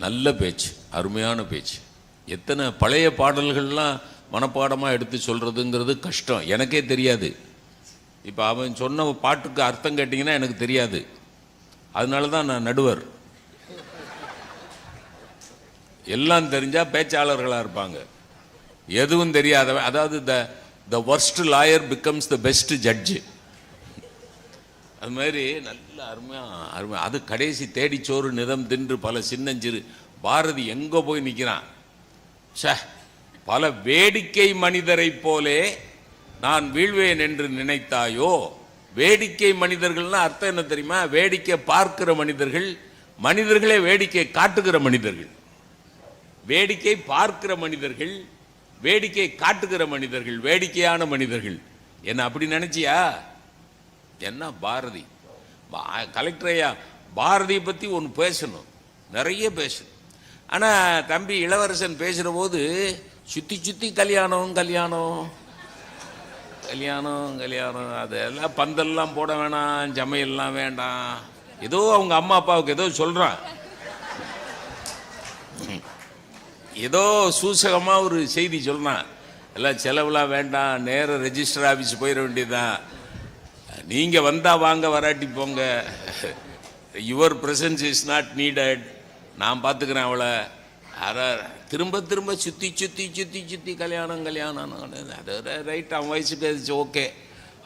நல்ல பேச்சு, அருமையான பேச்சு. எத்தனை பழைய பாடல்கள்லாம் மனப்பாடமாக எடுத்து சொல்கிறதுங்கிறது கஷ்டம், எனக்கே தெரியாது. இப்போ அவன் சொன்ன பாட்டுக்கு அர்த்தம் கேட்டிங்கன்னா எனக்கு தெரியாது. அதனால தான் நான் நடுவர். எல்லாம் தெரிஞ்சால் பேச்சாளர்களாக இருப்பாங்க. எதுவும் தெரியாதவன், அதாவது the worst lawyer becomes the best judge. அது மாதிரி நல்ல அருமை. அது கடைசி தேடிச்சோறு நிதம் தின்று பல சின்னஞ்சிறு. பாரதி எங்கே போய் நிற்கிறான், சே பல வேடிக்கை மனிதரை போலே நான் வீழ்வேன் என்று நினைத்தாயோ. வேடிக்கை மனிதர்கள்னா அர்த்தம் என்ன தெரியுமா? வேடிக்கை பார்க்கிற மனிதர்கள், மனிதர்களே வேடிக்கை காட்டுகிற மனிதர்கள். வேடிக்கை பார்க்கிற மனிதர்கள், வேடிக்கை காட்டுகிற மனிதர்கள், வேடிக்கையான மனிதர்கள். என்ன அப்படி நினைச்சியா? என்ன பாரதி கலெக்டர் ஐயா, பாரதியை பற்றி ஒன்று பேசணும், நிறைய பேசணும். ஆனால் தம்பி இளவரசன் பேசுகிற போது சுற்றி சுற்றி கல்யாணம் கல்யாணம் கல்யாணம் கல்யாணம், அதெல்லாம் பந்தல்லாம் போட வேணாம், ஜமையெல்லாம் வேண்டாம், ஏதோ அவங்க அம்மா அப்பாவுக்கு ஏதோ சொல்கிறான், ஏதோ சூசகமாக ஒரு செய்தி சொல்கிறான். எல்லாம் செலவுலாம் வேண்டாம், நேராக ரெஜிஸ்டர் ஆஃபீஸ் போயிட வேண்டியதுதான், நீங்கள் வந்தால் வாங்க, வராட்டி போங்க, your presence is not needed, நான் பார்த்துக்கிறேன் அவளை. அதான் திரும்ப திரும்ப சுற்றி சுற்றி சுற்றி சுற்றி கல்யாணம் கல்யாணம். அது ரைட், அவன் வயசுக்கு ஓகே.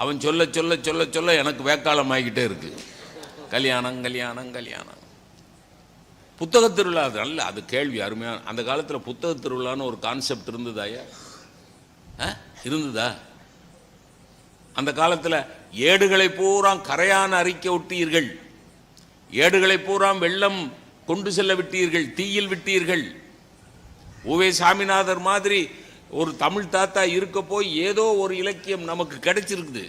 அவன் சொல்ல சொல்ல சொல்ல சொல்ல எனக்கு வேக்காலம் ஆகிக்கிட்டே இருக்கு. கல்யாணம் கல்யாணம் கல்யாணம். புத்தக திருவிழா அது நல்ல, அது கேள்வி அருமையான. அந்த காலத்தில் புத்தக திருவிழான்னு ஒரு கான்செப்ட் இருந்ததாயா? இருந்ததா? அந்த காலத்தில் ஏடுகளை பூரா கரையான அறிக்கை விட்டீர்கள், ஏடுகளை பூரா வெள்ளம் கொண்டு செல்ல விட்டீர்கள், தீயில் விட்டீர்கள். ஓவே சாமிநாதர் மாதிரி ஒரு தமிழ் தாத்தா இருக்க போய் ஏதோ ஒரு இலக்கியம் நமக்கு கிடைச்சிருக்குது.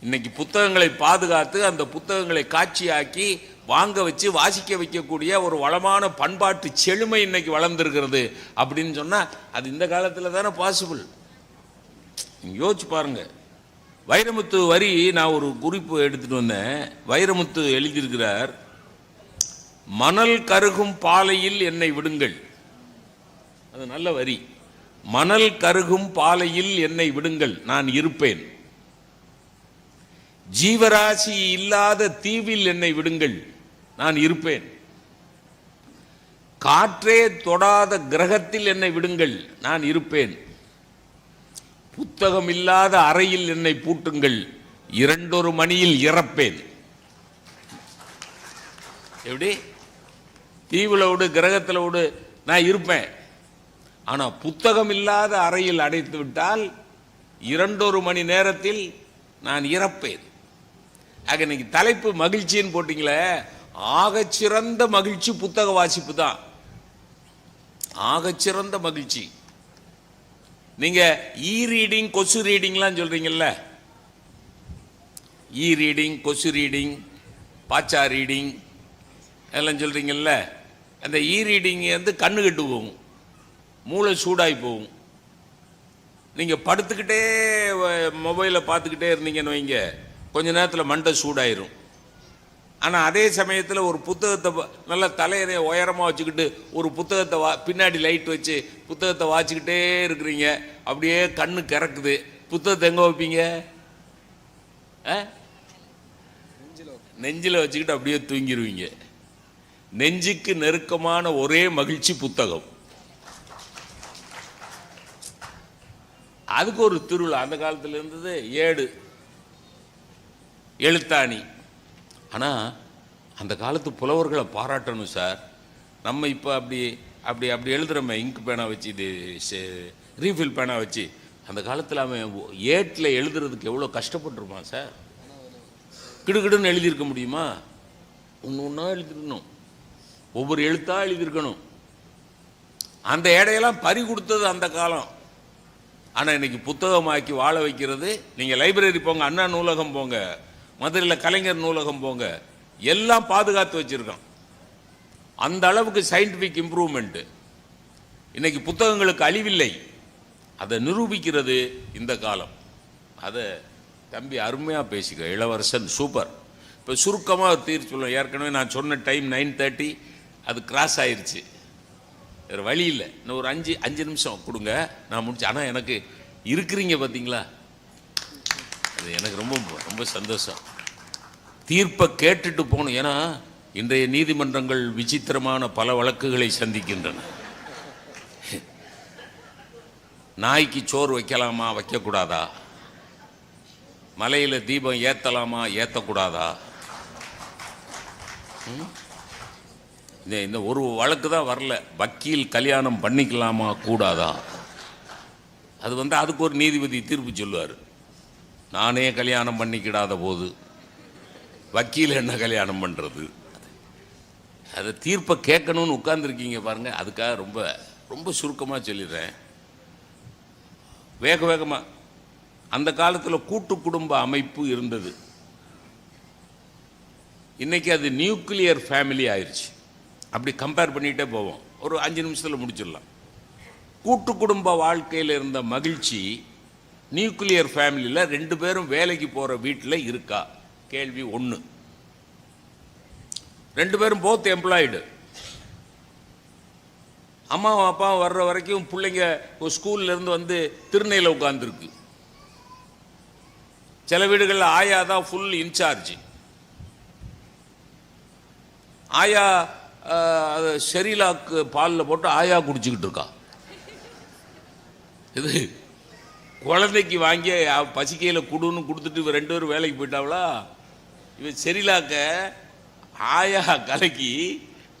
இன்னைக்கு புத்தகங்களை பாதுகாத்து அந்த புத்தகங்களை காட்சியாக்கி வாங்க வச்சு வாசிக்க வைக்கக்கூடிய ஒரு வளமான பண்பாட்டு செழுமை இன்னைக்கு வளர்ந்துருக்கிறது. அப்படின்னு சொன்னா அது இந்த காலத்தில் தானே பாசிபிள். யோசிச்சு பாருங்க. வைரமுத்து வரி நான் ஒரு குறிப்பு எடுத்துட்டு வந்தேன். வைரமுத்து எழுதியிருக்கிறார், மணல் கருகும் பாலையில் என்னை விடுங்கள். அது நல்ல வரி. மணல் கருகும் பாலையில் என்னை விடுங்கள், நான் இருப்பேன். ஜீவராசி இல்லாத தீவில் என்னை விடுங்கள், நான் இருப்பேன். காற்றே தொடாத கிரகத்தில் என்னை விடுங்கள், நான் இருப்பேன். புத்தகம் இல்லாத அறையில் என்னை பூட்டுங்கள், 2 மணியில் இறப்பேன். எப்படி? தீவுல விடு, கிரகத்தில் விடு, நான் இருப்பேன். ஆனா புத்தகம் இல்லாத அறையில் அடைத்து விட்டால் 2 மணி நேரத்தில் நான் இறப்பேன். ஆக இன்னைக்கு தலைப்பு மகிழ்ச்சின்னு போட்டீங்களே, ஆகச்சிறந்த மகிழ்ச்சி புத்தக வாசிப்பு தான். ஆகச்சிறந்த மகிழ்ச்சி. நீங்க இ ரீடிங் கொசு ரீடிங்லாம் சொல்றீங்கல்ல, இ ரீடிங் கொசு ரீடிங் பாச்சா ரீடிங் எல்லாம் சொல்றீங்கல்ல, அந்த இ ரீடிங் வந்து கண்ணு கெட்டு போகும், மூளை சூடாகி போகும். நீங்க படுத்துக்கிட்டே மொபைலை பார்த்துக்கிட்டே இருந்தீங்கன்னு வைங்க, கொஞ்ச நேரத்தில் மண்டை சூடாயிரும். ஆனால் அதே சமயத்தில் ஒரு புத்தகத்தை நல்லா தலையை உயரமாக வச்சுக்கிட்டு ஒரு புத்தகத்தை பின்னாடி லைட் வச்சு புத்தகத்தை வாசிக்கிட்டே இருக்கிறீங்க, அப்படியே கண்ணு கிறக்குது. புத்தகத்தை எங்கே வைப்பீங்க? நெஞ்சில் வச்சுக்கிட்டு அப்படியே தூங்கிடுவீங்க. நெஞ்சுக்கு நெருக்கமான ஒரே மகிழ்ச்சி புத்தகம். அதுக்கு ஒரு திருவிழா அந்த காலத்தில் இருந்தது, ஏடு எழுத்தாணி. ஆனால் அந்த காலத்து புலவர்களை பாராட்டணும் சார். நம்ம இப்போ அப்படி அப்படி அப்படி எழுதுகிறோமே இங்க் பேனா வச்சு, இது ரீஃபில் பேனா வச்சு. அந்த காலத்தில் அவன் ஏட்டில் எழுதுறதுக்கு எவ்வளோ கஷ்டப்பட்டுருப்பான் சார். கிடுகிடுன்னு எழுதியிருக்க முடியுமா? ஒன்று ஒன்றா எழுதிருக்கணும், ஒவ்வொரு எழுத்தாக எழுதியிருக்கணும். அந்த ஏடையெல்லாம் பறி கொடுத்தது அந்த காலம். ஆனால் இன்னைக்கு புத்தகமாக்கி வாழ வைக்கிறது. நீங்கள் லைப்ரரி போங்க, அண்ணா நூலகம் போங்க, மதுரையில் கலைஞர் நூலகம் போங்க, எல்லாம் பாதுகாத்து வச்சிருக்கான். அந்த அளவுக்கு சயின்டிஃபிக் இம்ப்ரூவ்மெண்ட். இன்னைக்கு புத்தகங்களுக்கு அழிவில்லை, அதை நிரூபிக்கிறது இந்த காலம். அதை தம்பி அருமையாக பேசிக்க இளவரசன், சூப்பர். இப்போ சுருக்கமாக தீர்த்து சொல்லுவேன். ஏற்கனவே நான் சொன்ன டைம் 9:30, அது கிராஸ் ஆயிடுச்சு. வேறு வழி இல்லை. இன்னும் ஒரு 5 நிமிஷம் கொடுங்க, நான் முடிச்சு. ஆனால் எனக்கு இருக்கிறீங்க பார்த்தீங்களா, அது எனக்கு ரொம்ப ரொம்ப சந்தோஷம். தீர்ப்பை கேட்டுட்டு போகணும். ஏன்னா இன்றைய நீதிமன்றங்கள் விசித்திரமான பல வழக்குகளை சந்திக்கின்றன. நாய்க்கு சோறு வைக்கலாமா வைக்கக்கூடாதா, மலையில் தீபம் ஏற்றலாமா ஏற்றக்கூடாதா, இந்த ஒரு வழக்கு தான் வரல. வக்கீல் கல்யாணம் பண்ணிக்கலாமா கூடாதா, அது அதுக்கு ஒரு நீதிபதி தீர்ப்பு சொல்லுவார். நானே கல்யாணம் பண்ணிக்கிடாத போது வக்கீல் என்ன கல்யாணம் பண்ணுறது? அதை தீர்ப்பை கேட்கணும்னு உட்கார்ந்துருக்கீங்க பாருங்க. அதுக்காக ரொம்ப ரொம்ப சுருக்கமாக சொல்லிடுறேன். வேகமாக அந்த காலத்தில் கூட்டு குடும்ப அமைப்பு இருந்தது. இன்னைக்கு அது நியூக்ளியர் ஃபேமிலி ஆயிடுச்சு. அப்படி கம்பேர் பண்ணிகிட்டே போவோம். ஒரு 5 நிமிஷத்தில் முடிச்சிடலாம். கூட்டு குடும்ப வாழ்க்கையில் இருந்த மகிழ்ச்சி நியூக்ளியர் ஃபேமிலியில் 2 பேரும் வேலைக்கு போகிற வீட்டில் இருக்கா? கேள்வி 1. 2 பேரும் போத் எம்ப்ளாய்டு. அம்மாவும் அப்பாவும் வர்ற வரைக்கும் பிள்ளைங்க ஸ்கூல்லேருந்து திருநெல்வேலியில் உட்காந்துருக்கு. சில வீடுகளில் ஆயா தான் ஃபுல் இன்சார்ஜ். ஆயா ஷெரிலாக்கு பாலில் போட்டு ஆயா குடிச்சிக்கிட்டு இருக்கா. இது குழந்தைக்கு வாங்கி பசிக்கையில் குடுன்னு கொடுத்துட்டு இவ 2 பேரும் வேலைக்கு போயிட்டாவளா. இவன் ஷெரிலாக்க ஆயா கலக்கி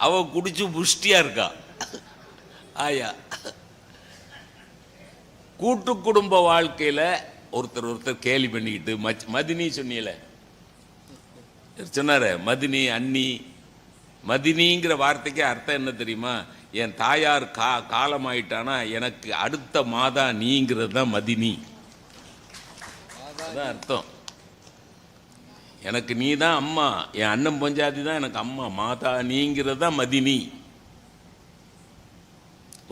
அவ குடிச்சு புஷ்டியா இருக்கா ஆயா. கூட்டு குடும்ப வாழ்க்கையில் ஒருத்தர் கேலி பண்ணிக்கிட்டு மதினி சொன்னீல சொன்னார, மதினி அண்ணி. மதினிங்கிற வார்த்தைக்கு அர்த்தம் என்ன தெரியுமா? என் தாயார் காலமாயிட்டானா எனக்கு அடுத்த மாதா நீங்கிறது தான் மதினி. அதான் அர்த்தம். எனக்கு நீ தான் அம்மா, என் அண்ணன் பஞ்சாதி தான் எனக்கு அம்மா, மாதா நீங்கிறது தான் மதினி.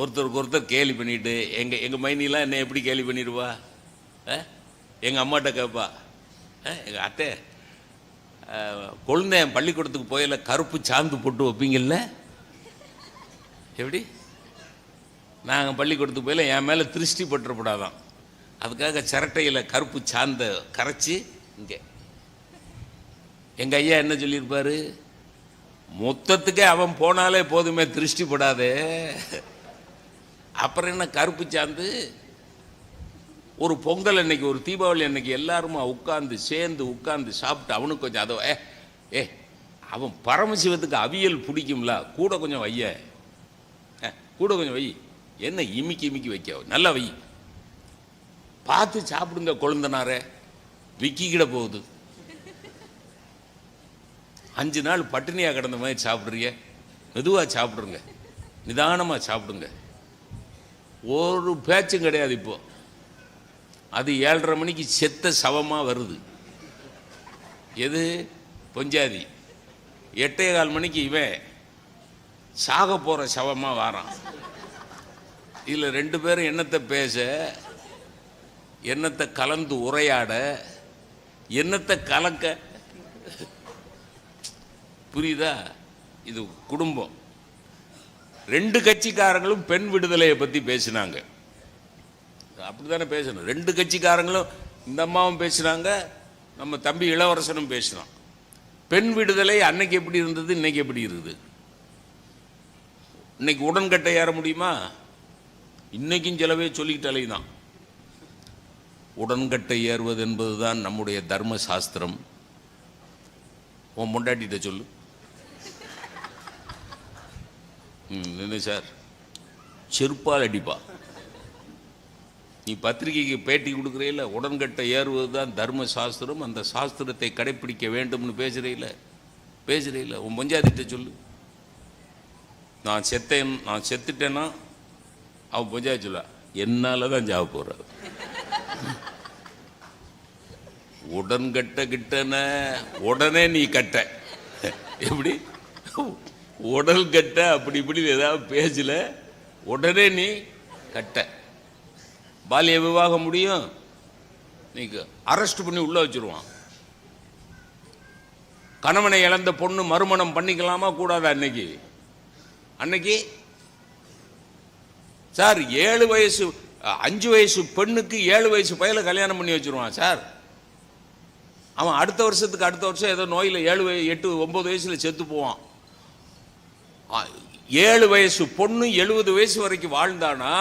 ஒருத்தருக்கு ஒருத்தர் கேலி பண்ணிட்டு எங்கள் மைனிலாம் என்ன எப்படி கேலி பண்ணிடுவா? எங்கள் அம்மாட்ட கேட்பா, எங்கள் அத்தை குழந்தை பள்ளிக்கூடத்துக்கு போயில கருப்பு சாந்து போட்டு வைப்பீங்கல்ல, எப்படி? நாங்கள் பள்ளிக்கூடத்துக்கு போயில என் மேலே திருஷ்டி பட்டுறப்படாதான், அதுக்காக சிரட்டையில் கருப்பு சாந்த கரைச்சி இங்கே. எங்கள் ஐயா என்ன சொல்லியிருப்பாரு? மொத்தத்துக்கே அவன் போனாலே போதுமே, திருஷ்டி படாதே, அப்புறம் என்ன கருப்பு சாந்து? ஒரு பொங்கல் அன்னைக்கு, ஒரு தீபாவளி அன்னைக்கு எல்லாருமா சேர்ந்து உட்கார்ந்து சாப்பிட்டு அவனுக்கு கொஞ்சம் அதோ அவன் பரமசிவத்துக்கு அவியல் பிடிக்கும்ல, கூட கொஞ்சம் வைய, கூட கொஞ்சம் வை, என்ன இமிக்கி வைக்க, நல்லா வை, பார்த்து சாப்பிடுங்க கொழுந்தனாரே, விக்கிக்கிட போகுது. 5 நாள் பட்டினியாக கிடந்த மாதிரி சாப்பிட்றீங்க, மெதுவாக சாப்பிடுங்க, நிதானமாக சாப்பிடுங்க, ஒரு பேச்சும் கிடையாது. இப்போ அது 7:30 மணிக்கு செத்த சவமாக வருது. எது? பொஞ்சாதி. 8:15 மணிக்கு இவன் சாக போகிற சவமாக வாரான். இதில் 2 பேரும் என்னத்தை பேச, என்னத்தை கலந்து உரையாட, என்னத்தை கலக்க, புரியுதா? இது குடும்பம். 2 கட்சிக்காரங்களும் பெண் விடுதலையை பற்றி பேசினாங்க. அப்படி தானே பேசணும். 2 கட்சிக்காரங்களும், இந்த அம்மாவும் பேசினாங்க, நம்ம தம்பி இளவரசனும் பேசினான். பெண் விடுதலை அன்னைக்கு எப்படி இருந்தது, இன்னைக்கு எப்படி இருக்குது? இன்னைக்கு உடன்கட்டை ஏற முடியுமா? இன்னைக்கும் சிலவே சொல்லிக்கிட்டாலே தான். உடன்கட்டை ஏறுவது என்பது தான் நம்முடைய தர்ம சாஸ்திரம். உன் முண்டாட்டிகிட்ட சொல்லு. என்ன சார், செருப்பால் அடிப்பா. நீ பத்திரிகைக்கு பேட்டி கொடுக்குறீல, உடன்கட்டை ஏறுவது தான் தர்ம சாஸ்திரம், அந்த சாஸ்திரத்தை கடைப்பிடிக்க வேண்டும்னு பேசுகிறீல, உன் பஞ்சாதிட்ட சொல்லு. நான் செத்துட்டேன்னா அவன் பஞ்சாயத்து சொல்ல, என்னால் தான் ஜாவ போகிறார். உடன்கட்ட கிட்டன உடனே நீ கட்ட, எப்படி உடல் கட்ட, அப்படி இப்படி ஏதாவது பேசல, உடனே நீ கட்ட. பாலிய விவாகம் முடியும், நீங்க அரெஸ்ட் பண்ணி உள்ள வச்சிருவான். கணவனை இழந்த பொண்ணு மறுமணம் பண்ணிக்கலாமா கூடாதா? அன்னைக்கு சார் 7 வயசு 5 வயசு பெண்ணுக்கு 7 வயசு பையல கல்யாணம் பண்ணி வச்சிருவான் சார். அவன் அடுத்த வருஷம் ஏதோ நோயில் 7, 8, 9 வயசுல செத்து போவான். 7 வயசு பொண்ணு 70 வயசு வரைக்கும் வாழ்ந்தானா,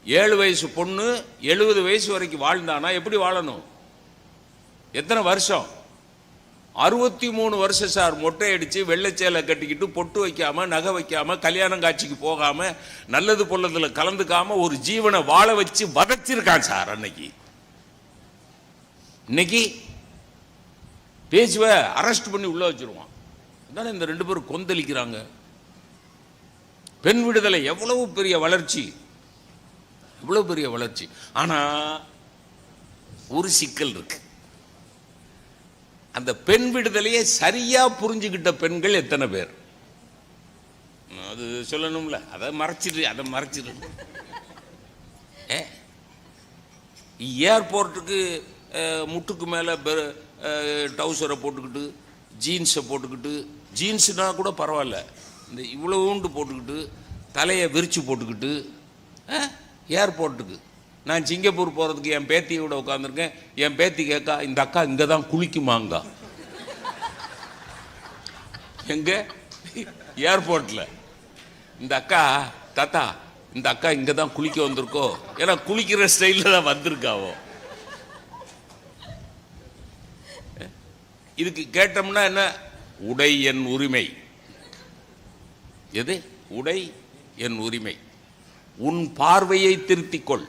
7 வயசு பொண்ணு 70 வயசு வரைக்கும் வாழ்ந்தானா எப்படி வாழணும்? எத்தனை வருஷம்? 63 வருஷம் சார் மொட்டை அடிச்சு வெள்ளைச்சேலை கட்டிக்கிட்டு பொட்டு வைக்காம நகை வைக்காம கல்யாணம் காட்சிக்கு போகாம நல்லது பொல்லதுல கலந்துக்காம ஒரு ஜீவனை வாழ வச்சு வதச்சிருக்கான் சார். அன்னைக்கு இன்னைக்கு பேசுவ அரெஸ்ட் பண்ணி உள்ள வச்சிருவான். அதானே இந்த 2 பேரும் கொந்தளிக்கிறாங்க. பெண் விடுதலை எவ்வளவு பெரிய வளர்ச்சி, எவ்வளவு பெரிய வளர்ச்சி. ஆனா ஒரு சிக்கல் இருக்கு. அந்த பெண் விடுதலையை சரியா புரிஞ்சுக்கிட்ட பெண்கள் எத்தனை பேர்? அது சொல்லணும்ல. அதை மறைச்சிடு. ஏர்போர்ட்டுக்கு முட்டுக்கு மேல டவுசரை போட்டுக்கிட்டு ஜீன்ஸை போட்டுக்கிட்டு, ஜீன்ஸுனா கூட பரவாயில்ல, இந்த இவ்வளவுண்டு போட்டுக்கிட்டு தலையை விரிச்சு போட்டுக்கிட்டு ஏர்போர்ட்டுக்கு. நான் சிங்கப்பூர் போகிறதுக்கு என் பேத்தியோட உட்காந்துருக்கேன். என் பேத்தி கேட்கா, இந்த அக்கா இங்கே தான் குளிக்குமாங்க. எங்க ஏர்போர்ட்டில் இந்த அக்கா, தாத்தா இந்த அக்கா இங்கே தான் குளிக்க வந்திருக்கோ, ஏன்னா குளிக்கிற ஸ்டைலில் தான் வந்திருக்காவோ. இதுக்கு கேட்டோம்னா என்ன? உடை என் உரிமை. எது உடை என் உரிமை? உன் பார்வையை திருத்திக்கொள்.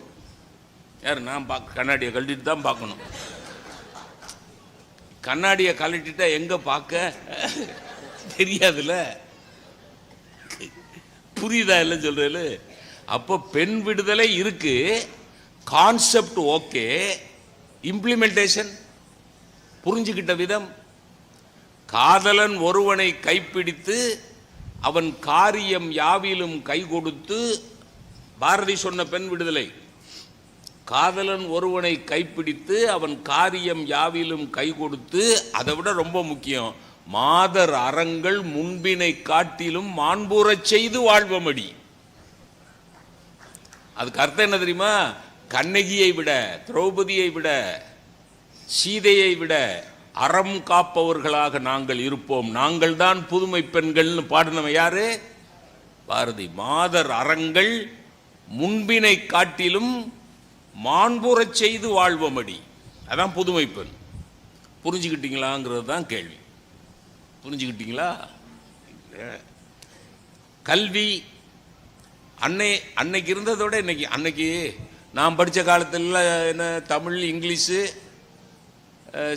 யார்? நான் கண்ணாடியை கழட்டிட்டு தான் பார்க்கணும். கண்ணாடியை கழட்டிட்டா எங்க பார்க்க தெரியாதுல்ல. புரியுதா இல்லை சொல்றது? அப்போ பெண் விடுதலை இருக்கு, கான்செப்ட் ஓகே, இம்ப்ளிமெண்டேஷன் புரிஞ்சுக்கிட்ட விதம். காதலன் ஒருவனை கைப்பிடித்து அவன் காரியம் யாவிலும் கை கொடுத்து, பாரதி சொன்ன பெண் விடுதலை. காதலன் ஒருவனை கைப்பிடித்து அவன் காரியம் யாவிலும் கை கொடுத்து, அதை விட ரொம்ப முக்கியம், மாதர் அறங்கள் முன்பினை காட்டிலும் மாண்புறச் செய்து வாழ்வமடி. அதுக்கு அர்த்தம் என்ன தெரியுமா? கண்ணகியை விட, திரௌபதியை விட, சீதையை விட அறம் காப்பவர்களாக நாங்கள் இருப்போம், நாங்கள் தான் புதுமை பெண்கள்னு பாடினவன் யாரு? பாரதி. மாதர் அறங்கள் முன்பினை காட்டிலும் மாண்புறச் செய்து வாழ்வமடி, அதான் புதுமை பெண். புரிஞ்சுக்கிட்டீங்களாங்கிறது தான் கேள்வி. புரிஞ்சுக்கிட்டீங்களா? கல்வி அன்னைக்கு இருந்ததோட இன்னைக்கு, அன்னைக்கு நான் படித்த காலத்தில் என்ன, Tamil, English,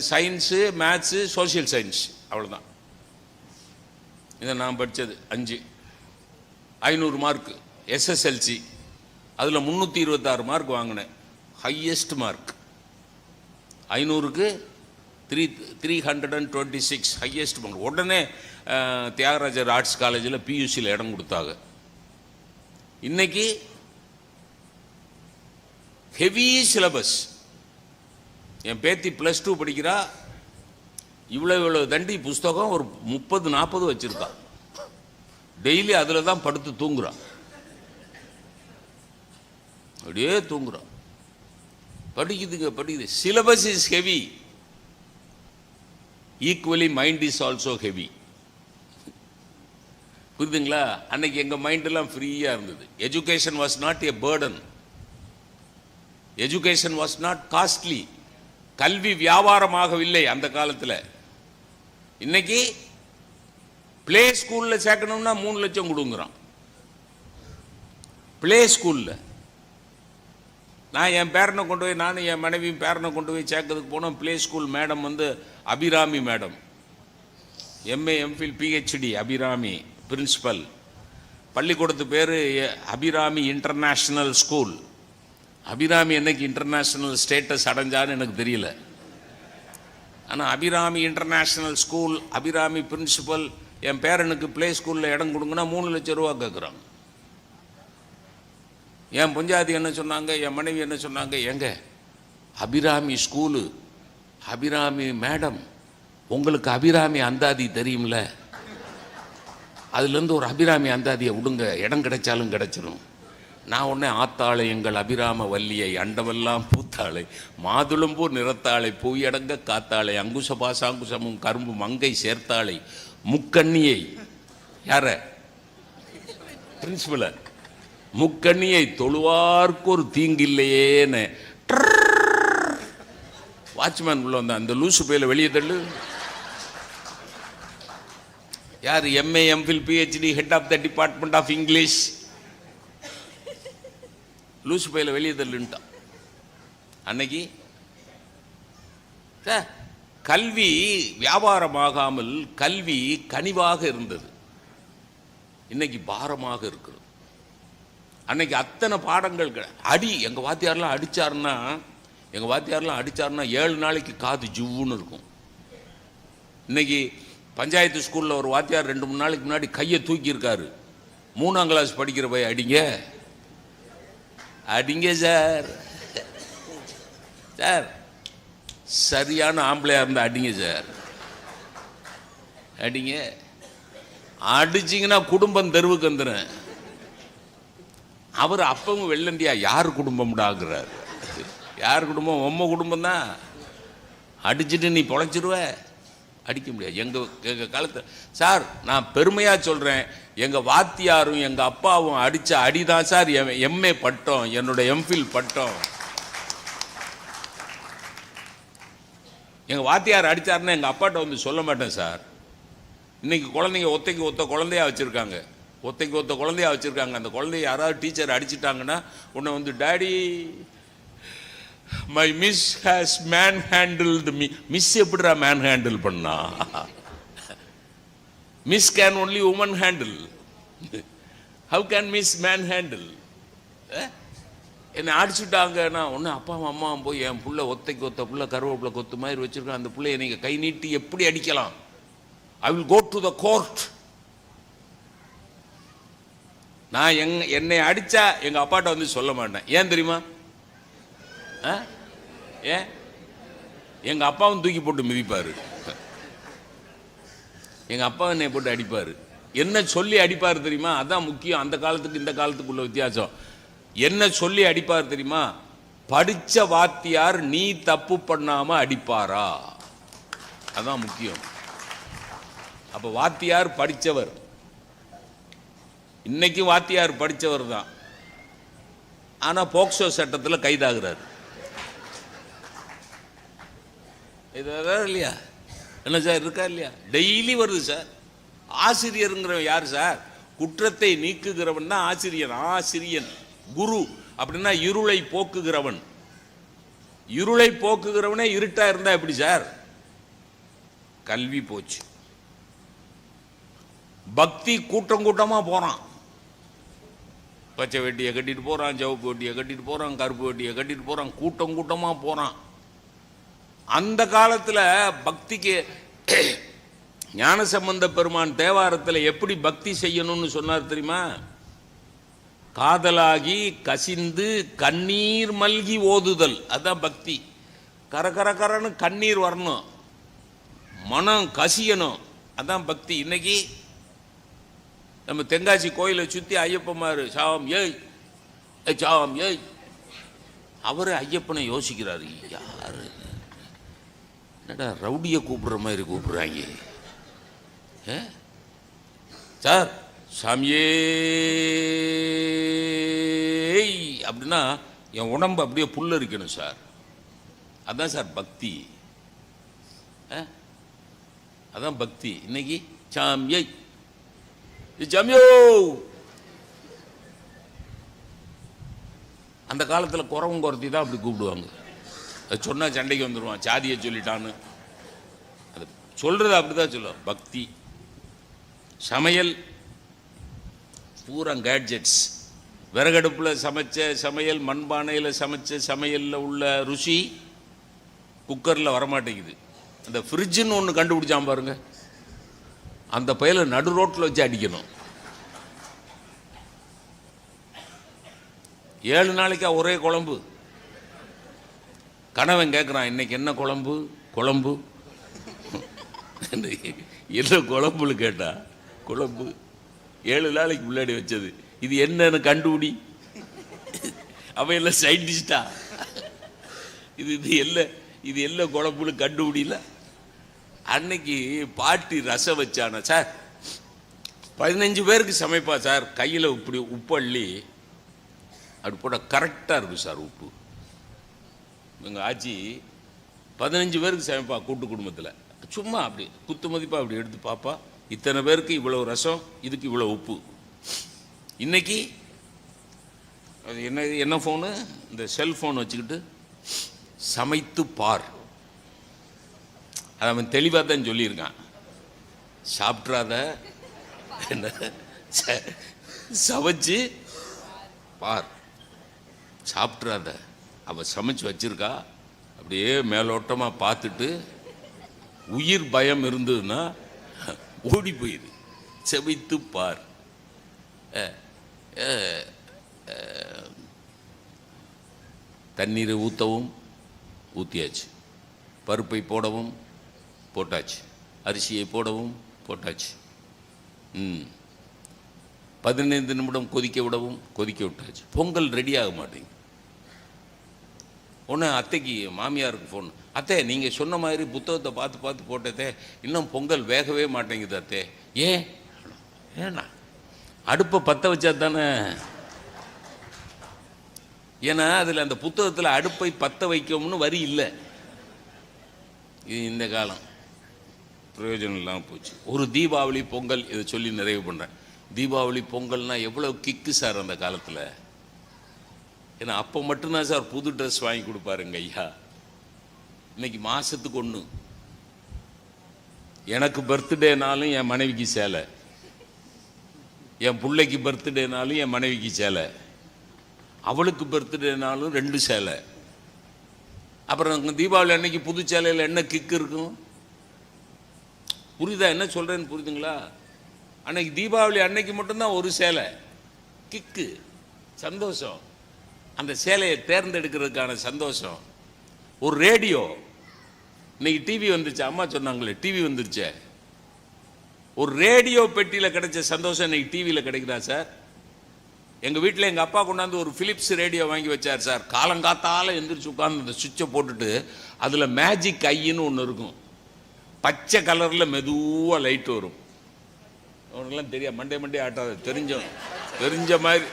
science, maths, social science, அவ்வளோதான். இதை நான் படித்தது 500 மார்க்கு எஸ்எஸ்எல்சி. அதில் 326 மார்க் வாங்கினேன், ஹையஸ்ட் மார்க். 500க்கு 326 highest mark. உடனே தியாகராஜர் ஆர்ட்ஸ் காலேஜில் பியூசியில் இடம் கொடுத்தாங்க. இன்னைக்கு ஹெவி சிலபஸ். என் பேத்தி +2 படிக்கிறா. இவ்வளோ தண்டி புஸ்தகம் ஒரு 30-40 வச்சிருக்கா. டெய்லி அதில் தான் படுத்து தூங்குறான், அப்படியே தூங்குறான். படிக்குது. Syllabus is heavy, equally mind is also heavy. புரியுதுங்களா? அன்னைக்கு எங்கள் மைண்டெல்லாம் ஃப்ரீயாக இருந்தது. Education was not a burden, education was not costly. கல்வி வியாபாரமாகவில்லை அந்த காலத்தில். இன்னைக்கு பிளே ஸ்கூலில் சேர்க்கணும்னா 3 லட்சம் கொடுங்குறான். பிளே ஸ்கூலில் நான் என் பேரனை கொண்டு போய், நானும் என் மனைவியும் பேரனை கொண்டு போய் சேர்க்கறதுக்கு போனோம். பிளே ஸ்கூல் மேடம் வந்து Abirami madam, MA MPhil PhD Abirami principal. பள்ளிக்கூடத்து பேர் அபிராமி இன்டர்நேஷ்னல் ஸ்கூல். அபிராமி என்னைக்கு இன்டர்நேஷ்னல் ஸ்டேட்டஸ் அடைஞ்சான்னு எனக்கு தெரியல. ஆனால் Abirami international school, Abirami principal. என் பேரனுக்கு பிளே ஸ்கூலில் இடம் கொடுங்கன்னா 3 லட்சம் ரூபா கேட்குறாங்க. என் பஞ்சாயத்து என்ன சொன்னாங்க, என் மனைவி என்ன சொன்னாங்க, எங்க அபிராமி ஸ்கூலு, அபிராமி மேடம், உங்களுக்கு அபிராமி அந்தாதி தெரியும்ல, அதுலேருந்து ஒரு அபிராமி அந்தாதியை விடுங்க, இடம் கிடைச்சாலும் கிடைச்சிடும். நான் உடனே ஆத்தாளை எங்கள் அபிராம வல்லியை அண்டவெல்லாம் பூத்தாளை மாதுளம்பூ நிறத்தாளை பூயடங்க காத்தாளை அங்குச பாசாங்குசமும் கரும்பு மங்கை சேர்த்தாளை முக்கண்ணியை, யார பிரின்சிபல, முக்கண்ணியை தொழுவார்க்கு ஒரு தீங்கில்லையேன்னு வாட்ச்மேன் உள்ள வந்த அந்த லூசு பையில வெளியே தள்ளு. யார் MA MPhil PhD head of the department of English லூசு பையில வெளியே தள்ளுன்ட்டான் அன்னைக்கு. கல்வி வியாபாரமாகாமல் கல்வி கனிவாக இருந்தது, இன்னைக்கு பாரமாக இருக்கிறது. அன்னைக்கு அத்தனை பாடங்கள் அடி. எங்க வாத்தியாரெல்லாம் அடிச்சாருன்னா 7 நாளைக்கு காது ஜுவ்வுன்னு இருக்கும். இன்னைக்கு பஞ்சாயத்து ஸ்கூல்ல ஒரு வாத்தியார் 2-3 நாளைக்கு முன்னாடி கையை தூக்கி இருக்காரு. 3ஆம் கிளாஸ் படிக்கிற போய் அடிங்க அடிங்க சார், சார் சரியான ஆம்பளையா இருந்தா அடிங்க சார், அடிங்க. அடிச்சிங்கன்னா குடும்பம் தெருவுக்கு வந்துடும். அவர் அப்பவும் வெள்ளந்தியா யார் குடும்பம்டாங்கிறார். யார் குடும்பம்? உம்ம குடும்பம் தான். அடிச்சுட்டு நீ பொழைச்சிருவ, அடிக்க முடியாது. எங்கள் காலத்தில் சார் நான் பெருமையாக சொல்கிறேன், எங்கள் வாத்தியாரும் எங்கள் அப்பாவும் அடித்த அடிதான் சார் எம்ஏ பட்டம், என்னோட எம்ஃபில் பட்டம். எங்கள் வாத்தியார் அடித்தாருன்னா எங்கள் அப்பாட்ட வந்து சொல்ல மாட்டேன் சார். இன்னைக்கு குழந்தைங்க ஒத்தைக்கு ஒத்த குழந்தையா வச்சுருக்காங்க, ஒத்தைக்கு ஒத்த குழந்தையா வச்சுருக்காங்க. அந்த குழந்தைய யாராவது டீச்சர் அடிச்சிட்டாங்கன்னா உன்னை வந்து daddy my miss has man handled me. Miss எப்படிடா மேன் ஹேண்டில் பண்ணா? Miss can only woman handle, how can miss man handle? என்னை அடிச்சுட்டாங்கன்னா ஒன்று அப்பாவும் அம்மாவும் போய் என் புள்ள ஒத்தைக்கு ஒத்த புள்ள கருவேப்பிலை கொத்து மாதிரி வச்சிருக்கேன், அந்த பிள்ளைய நீங்கள் கை நீட்டி எப்படி அடிக்கலாம்? I will go to the court. நான் என்னை அடித்தா எங்கள் அப்பாட்ட வந்து சொல்ல மாட்டேன். ஏன் தெரியுமா? ஏன்? எங்கள் அப்பாவும் தூக்கி போட்டு மிதிப்பார், எங்கள் அப்பா என்னை போட்டு அடிப்பார். என்ன சொல்லி அடிப்பார் தெரியுமா? அதான் முக்கியம். அந்த காலத்துக்கு இந்த காலத்துக்குள்ள வித்தியாசம். என்ன சொல்லி அடிப்பார் தெரியுமா? படிச்ச வாத்தியார் நீ தப்பு பண்ணாம அடிப்பாரா? அதான் முக்கியம். அப்ப வாத்தியார் படிச்சவர், இன்னைக்கு வாத்தியார் படிச்சவர் தான், ஆனா போக்சோ சட்டத்தில் கைதாகிறார். இல்லையா? என்ன சார் இருக்கா இல்லையா? டெய்லி வருது சார். ஆசிரியருங்கிறவன் யார் சார்? குற்றத்தை நீக்குகிறவன் தான் ஆசிரியன். ஆசிரியன் குரு அப்படின்னா இருளை போக்குகிறவன். இருளை போக்குகிறவனே இருட்டா இருந்தா எப்படி சார்? கல்வி போச்சு. பக்தி கூட்டம் கூட்டமா போறான். பச்சை வெட்டியை கட்டிட்டு போறான், சிவப்பு வெட்டியை கட்டிட்டு போறான், கருப்பு வெட்டியை கட்டிட்டு போறான், கூட்டம் கூட்டமா போறான். அந்த காலத்துல பக்திக்கு ஞானசம்பந்த பெருமான் தேவாரத்தில் எப்படி பக்தி செய்யணும்னு சொன்னார் தெரியுமா? காதலாகி கசிந்து கண்ணீர் மல்கி ஓதுதல், அதான் பக்தி. கரன்னு கண்ணீர் வரணும், மனம் கசியணும், அதான் பக்தி. இன்னைக்கு நம்ம தென்காசி கோயிலை சுற்றி ஐயப்பமாரு சாவம் ஏய் சாவம் ஏய், அவரு ஐயப்பனை யோசிக்கிறாரு, யாரு என்னடா ரவுடியை கூப்பிடுற மாதிரி கூப்பிடுறாங்க சார். சாமியே அப்படின்னா என் உடம்பு அப்படியே புல்லரிக்கணும் சார், அதான் சார் பக்தி. அதான் பக்தி. இன்னைக்கு சாமியே சாமியோ. அந்த காலத்தில் குறவும் குறத்தி தான் அப்படி கூப்பிடுவாங்க. அது சொன்னா சண்டைக்கு வந்துடுவான், சாதியை சொல்லிட்டான்னு. அது சொல்றது அப்படிதான் சொல்லுவோம். பக்தி. சமையல் பூரா கேட்ஜெட்ஸ். விறகடுப்பில் சமைச்ச சமையல், மண்பானையில் சமைச்ச சமையலில் உள்ள ருசி குக்கரில் வரமாட்டேங்குது. அந்த ஃப்ரிட்ஜுன்னு ஒன்று கண்டுபிடிச்சான் பாருங்க, அந்த பையில நடு ரோட்டில் வச்சு அடிக்கணும். 7 நாளைக்கா ஒரே குழம்பு. கணவன் கேட்குறான், இன்னைக்கு என்ன குழம்பு? குழம்பு என்ன குழம்புன்னு கேட்டா, குழம்பு 7 நாளைக்கு முன்னாடி வச்சது, இது என்னன்னு கண்டுபிடி. அவன் எல்லாம் சயின்டிஸ்டா, இது எல்லாம் குழம்புன்னு கண்டுபிடில. அன்னைக்கு பாட்டி ரசம் வச்சானா சார், 15 பேருக்கு சமைப்பா சார். கையில் இப்படி உப்பு அள்ளி அப்படி போட கரெக்டாக இருக்கும் சார் உப்பு. எங்கள் ஆச்சி 15 பேருக்கு சமைப்பா கூட்டு குடும்பத்தில். சும்மா அப்படி குத்து மதிப்பாக அப்படி எடுத்து பாப்பா, இத்தனை பேருக்கு இவ்வளவு ரசம், இதுக்கு இவ்வளவு உப்பு. இன்னைக்கு அது என்ன ஃபோனு, இந்த செல்ஃபோன் வச்சுக்கிட்டு சமைத்து பார். அது அவன் தெளிவாக தான் சொல்லியிருக்கான். சாப்பிட்றாத, என்ன சமைச்சு பார், சாப்பிட்றாத. அவள் சமைச்சு வச்சிருக்கா, அப்படியே மேலோட்டமாக பார்த்துட்டு உயிர் பயம் இருந்ததுன்னா ஓடி போயிரு, சமைத்து பார். தண்ணீரை ஊற்றவும் ஊற்றியாச்சு, பருப்பை போடவும் போட்டாச்சு, அரிசியை போடவும் போட்டாச்சு. 15 நிமிடம் கொதிக்க விடவும் கொதிக்க விட்டாச்சு. பொங்கல் ரெடி ஆக மாட்டேங்குது. ஒன்று அத்தைக்கு மாமியாருக்கு ஃபோன், அத்தை நீங்கள் சொன்ன மாதிரி புத்தகத்தை பார்த்து பார்த்து போட்டதே, இன்னும் பொங்கல் வேகவே மாட்டேங்குது அத்தை. ஏன்னா அடுப்பை பற்ற வச்சா தானே. ஏன்னா அதில் அந்த புத்தகத்தில் அடுப்பை பற்ற வைக்கணும்னு வரி இல்லை. இது இந்த காலம் பிரயோஜனம் இல்லாமல் போச்சு. ஒரு தீபாவளி பொங்கல் இதை சொல்லி நிறைவு பண்ணுறேன். தீபாவளி பொங்கல்னால் எவ்வளோ கிக்கு சார் அந்த காலத்தில். ஏன்னா அப்போ மட்டும்தான் சார் புது ட்ரெஸ் வாங்கி கொடுப்பாருங்க ஐயா. இன்னைக்கு மாதத்துக்கு ஒன்று. எனக்கு பர்த்டேனாலும் என் மனைவிக்கு சேலை, என் பிள்ளைக்கு பர்த்டேனாலும் என் மனைவிக்கு சேலை, அவளுக்கு பர்த்டேனாலும் 2 சேலை. அப்புறம் தீபாவளி அன்னைக்கு புது சேலையில் என்ன கிக்கு இருக்கும்? புரியுதா என்ன சொல்கிறேன்னு? புரியுதுங்களா? அன்னைக்கு தீபாவளி அன்னைக்கு மட்டும்தான் ஒரு சேலை, கிக்கு, சந்தோஷம். அந்த சேலையை தேர்ந்தெடுக்கிறதுக்கான சந்தோஷம். ஒரு ரேடியோ, இன்னைக்கு டிவி வந்துருச்சு, அம்மா சொன்னாங்களே டிவி வந்துருச்சு. ஒரு ரேடியோ பெட்டியில் கிடைச்ச சந்தோஷம் இன்னைக்கு டிவியில் கிடைக்குதா சார்? எங்கள் வீட்டில் எங்கள் அப்பா கொண்டாந்து ஒரு பிலிப்ஸ் ரேடியோ வாங்கி வச்சார் சார். காலங்காத்தால எந்திரிச்சு உட்காந்து அந்த சுவிட்சை போட்டுட்டு அதில் மேஜிக் ஐன்னு ஒன்று இருக்கும், பச்சை கலரில் மெதுவாக லைட் வரும். அவனுக்கெல்லாம் தெரியாது, மண்டே ஆட்டாது. தெரிஞ்ச மாதிரி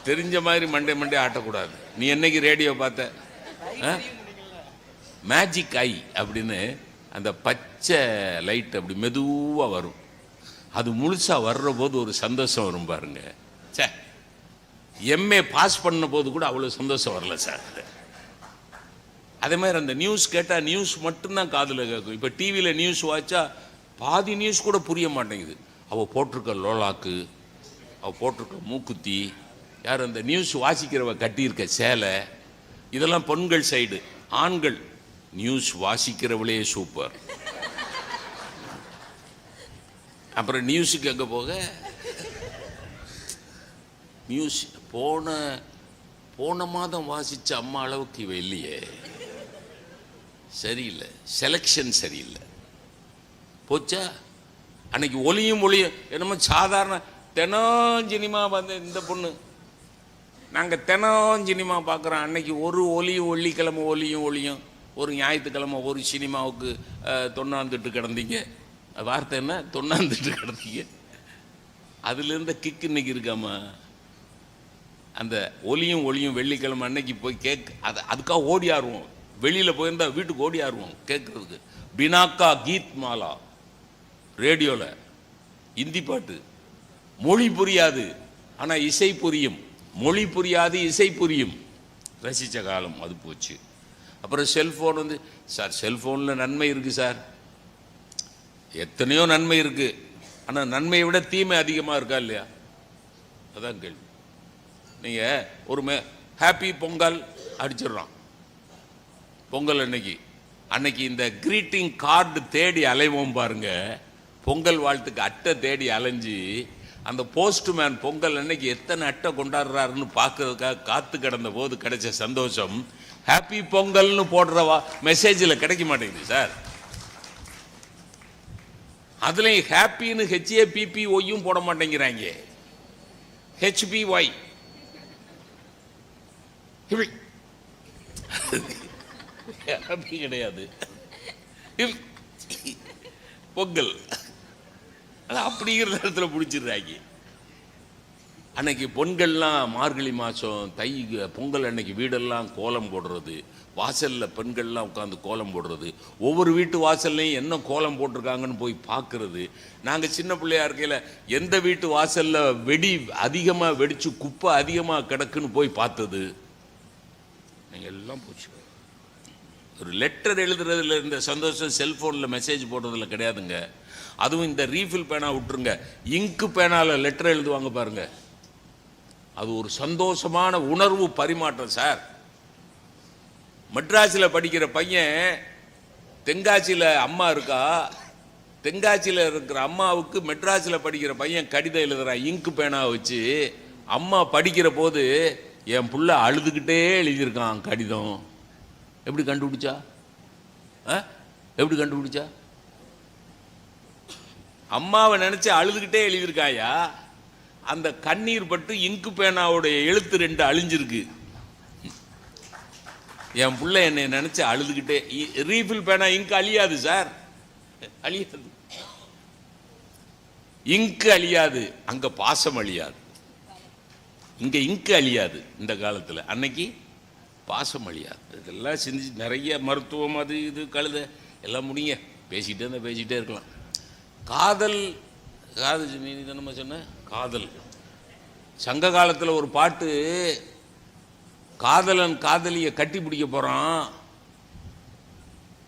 தெரிஞ்ச மாதிரி மண்டே ஆட்டக்கூடாது. நீ என்னைக்கு ரேடியோ பார்த்த? மேஜிக் ஐ அப்படின்னு அந்த பச்சை லைட் அப்படி மெதுவாக வரும். அது முழுசாக வர்ற போது ஒரு சந்தோஷம் வரும் பாருங்க. சே, எம்ஏ பாஸ் பண்ண போது கூட அவ்வளோ சந்தோஷம் வரல சார். அதே மாதிரி அந்த நியூஸ் கேட்டால் நியூஸ் மட்டும்தான் காதில் கேட்கும். இப்போ டிவியில் நியூஸ் வாச்சா பாதி நியூஸ் கூட புரிய மாட்டேங்குது. அவள் போட்டிருக்க லோலாக்கு, அவள் போட்டிருக்க மூக்குத்தி, யார் அந்த நியூஸ் வாசிக்கிறவ கட்டியிருக்க சேலை, இதெல்லாம் பெண்கள் சைடு. ஆண்கள் நியூஸ் வாசிக்கிறவளே சூப்பர். அப்புறம் நியூஸுக்கு எங்கே போக? நியூஸ் போன மாதம் வாசித்த அம்மா அளவுக்கு இவ இல்லையே, சரியில்லை, செலெக்ஷன் சரியில்லை. போச்சா? அன்னைக்கு ஒளியும் என்னமோ சாதாரண தினம் சினிமா வந்து இந்த பொண்ணு, நாங்கள் தினம் சினிமா பார்க்குறோம். அன்னைக்கு ஒரு வெள்ளிக்கிழமை ஒளியும் ஒரு ஞாயிற்றுக்கிழமை ஒரு சினிமாவுக்கு தொண்ணாந்துட்டு கிடந்தீங்க. வார்த்தை என்ன? தொண்ணாந்துட்டு கிடந்தீங்க. அதுலேருந்து கிக்கு இன்னைக்கு இருக்காமா? அந்த ஒளியும் வெள்ளிக்கிழமை அன்னைக்கு போய் அதுக்காக ஓடி ஆடுவோம். வெளியில் போயிருந்தா வீட்டுக்கு ஓடி ஆடுவோம் கேட்குறதுக்கு. பினாக்கா கீத் மாலா ரேடியோவில் ஹிந்தி பாட்டு. மொழி புரியாது, ஆனால் இசை புரியும். மொழி புரியாது, இசை புரியும். ரசித்த காலம் அது போச்சு. அப்புறம் செல்ஃபோன் வந்து சார், செல்ஃபோனில் நன்மை இருக்குது சார், எத்தனையோ நன்மை இருக்குது. ஆனால் நன்மையை விட தீமை அதிகமாக இருக்கா இல்லையா? அதான் கேள்வி. நீங்கள் ஒரு ஹாப்பி பொங்கல் அடிச்சிடுறான். பொங்கல் அன்னைக்கு இந்த க்ரீட்டிங் கார்டு தேடி அலைவோம் பாருங்க. பொங்கல் வாழ்த்துக்கு அட்டை தேடி அலைஞ்சு அந்த போஸ்ட்மேன் பொங்கல் அன்னைக்கு எத்தனை அட்டை கொண்டாடுறாருன்னு பார்க்கறதுக்காக காத்து கிடந்த போது கிடைச்ச சந்தோஷம் ஹாப்பி பொங்கல்னு போடுறவா மெசேஜில் கிடைக்க மாட்டேங்குது சார். அதுலேயும் ஹாப்பின்னு HAPPY போட மாட்டேங்கிறாங்க, HBY. ஹாப்பி கிடையாது, பொங்கல். அது அப்படிங்கிற நேரத்தில் பிடிச்சிடுறாங்க. அன்னைக்கு பெண்கள்லாம் மார்கழி மாதம் பொங்கல் அன்னைக்கு வீடெல்லாம் கோலம் போடுறது, வாசலில் பெண்கள்லாம் உட்காந்து கோலம் போடுறது, ஒவ்வொரு வீட்டு வாசல்லையும் என்ன கோலம் போட்டிருக்காங்கன்னு போய் பார்க்குறது. நாங்கள் சின்ன பிள்ளையா இருக்கையில் எந்த வீட்டு வாசலில் வெடி அதிகமாக வெடித்து குப்பை அதிகமாக கிடக்குன்னு போய் பார்த்தது. நீங்கள் எல்லாம் போச்சு. ஒரு லெட்டர் எழுதுறதுல இருந்த சந்தோஷம் செல்ஃபோனில் மெசேஜ் போடுறதுல கிடையாதுங்க. அதுவும் இந்த ரீஃபில் பேனா விட்டுருங்க, இங்கு பேனாவில் லெட்டர் எழுதுவாங்க பாருங்க, அது ஒரு சந்தோஷமான உணர்வு பரிமாற்றம் சார். மெட்ராஸில் படிக்கிற பையன் தென்காசியில் அம்மா இருக்கா, தென்காசியில் இருக்கிற அம்மாவுக்கு மெட்ராஸில் படிக்கிற பையன் கடிதம் எழுதுறான் இங்கு பேனா வச்சு. அம்மா படிக்கிற போது என் புள்ள அழுதுகிட்டே எழுதியிருக்கான் கடிதம். எப்படி கண்டுபிடிச்சா? எப்படி கண்டுபிடிச்சா? அம்மாவை நினைச்சு அழுதுகிட்டே எழுதியிருக்காயா. அந்த கண்ணீர் பட்டு இங்கு பேனாவுடைய எழுத்து 2 அழிஞ்சிருக்கு. என் பிள்ளை என்னை நினைச்சு அழுதுகிட்டே. ரீஃபில் பேனா இங்கு அழியாது சார், அழியாது. இங்கு அழியாது, அங்க பாசம் அழியாது. இங்க இங்கு அழியாது இந்த காலத்தில், அன்னைக்கு பாசம் அழியாது. இதெல்லாம் சிந்திச்சு நிறைய மருத்துவம் அது இது கழுத எல்லாம் முடிங்க. பேசிகிட்டே இருக்கலாம். காதல் நீ நம்ம சொன்ன காதல். சங்க காலத்தில் ஒரு பாட்டு, காதலன் காதலியை கட்டி பிடிக்க போகிறான்.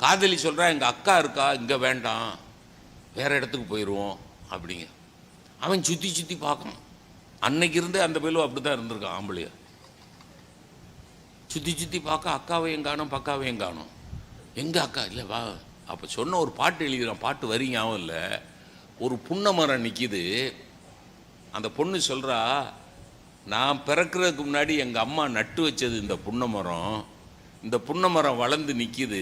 காதலி சொல்கிறா எங்கள் அக்கா இருக்கா, இங்கே வேண்டாம், வேற இடத்துக்கு போயிடுவோம் அப்படிங்க. அவன் சுற்றி பார்க்கான். அன்னைக்கு இருந்தே அந்த பேரும் அப்படி தான் இருந்திருக்கான். ஆம்பளைய சுற்றி பார்க்க அக்காவையும் காணும், பக்காவையும் காணும். எங்கே அக்கா இல்லை வா. அப்போ சொன்ன ஒரு பாட்டு எழுதிறான். பாட்டு வரிங்க ஆகும் இல்லை. ஒரு புன்னை மரம் நிற்கிது. அந்த பொண்ணு சொல்கிறா, நான் பிறக்கிறதுக்கு முன்னாடி எங்கள் அம்மா நட்டு வச்சது இந்த புன்னை மரம். இந்த புன்னை மரம் வளர்ந்து நிற்கிது.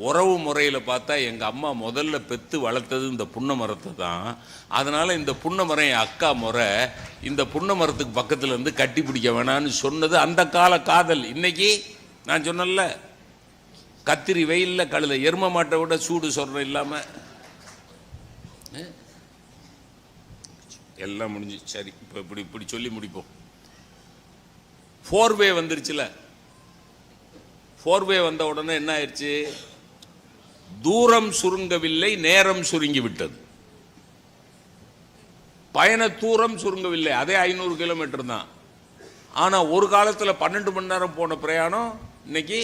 உறவு முறையில் பார்த்தா எங்கள் அம்மா முதல்ல பெற்று வளர்த்தது இந்த புன்னை மரத்தை தான். அதனால் இந்த புன்னை மரம் என் அக்கா முறை. இந்த புன்னை மரத்துக்கு பக்கத்தில் இருந்து கட்டி பிடிக்க வேணான்னு சொன்னது அந்த கால காதல். இன்னைக்கு நான் சொன்னல, கத்திரி வெயிலில் கழுத எரும மாட்டை விட சூடு சொல்கிறேன் இல்லாமல் எல்லாம் முடிஞ்சு. சரி, இப்போ இப்படி சொல்லி முடிப்போம். 4வே வந்துருச்சுல. 4வே வந்த உடனே என்ன ஆயிடுச்சு? தூரம் சுருங்கவில்லை, நேரம் சுருங்கி விட்டது. பயண தூரம் சுருங்கவில்லை, அதே 500 கிலோமீட்டர் தான். ஆனால் ஒரு காலத்தில் 12 மணி நேரம் போன பிரயாணம் இன்னைக்கு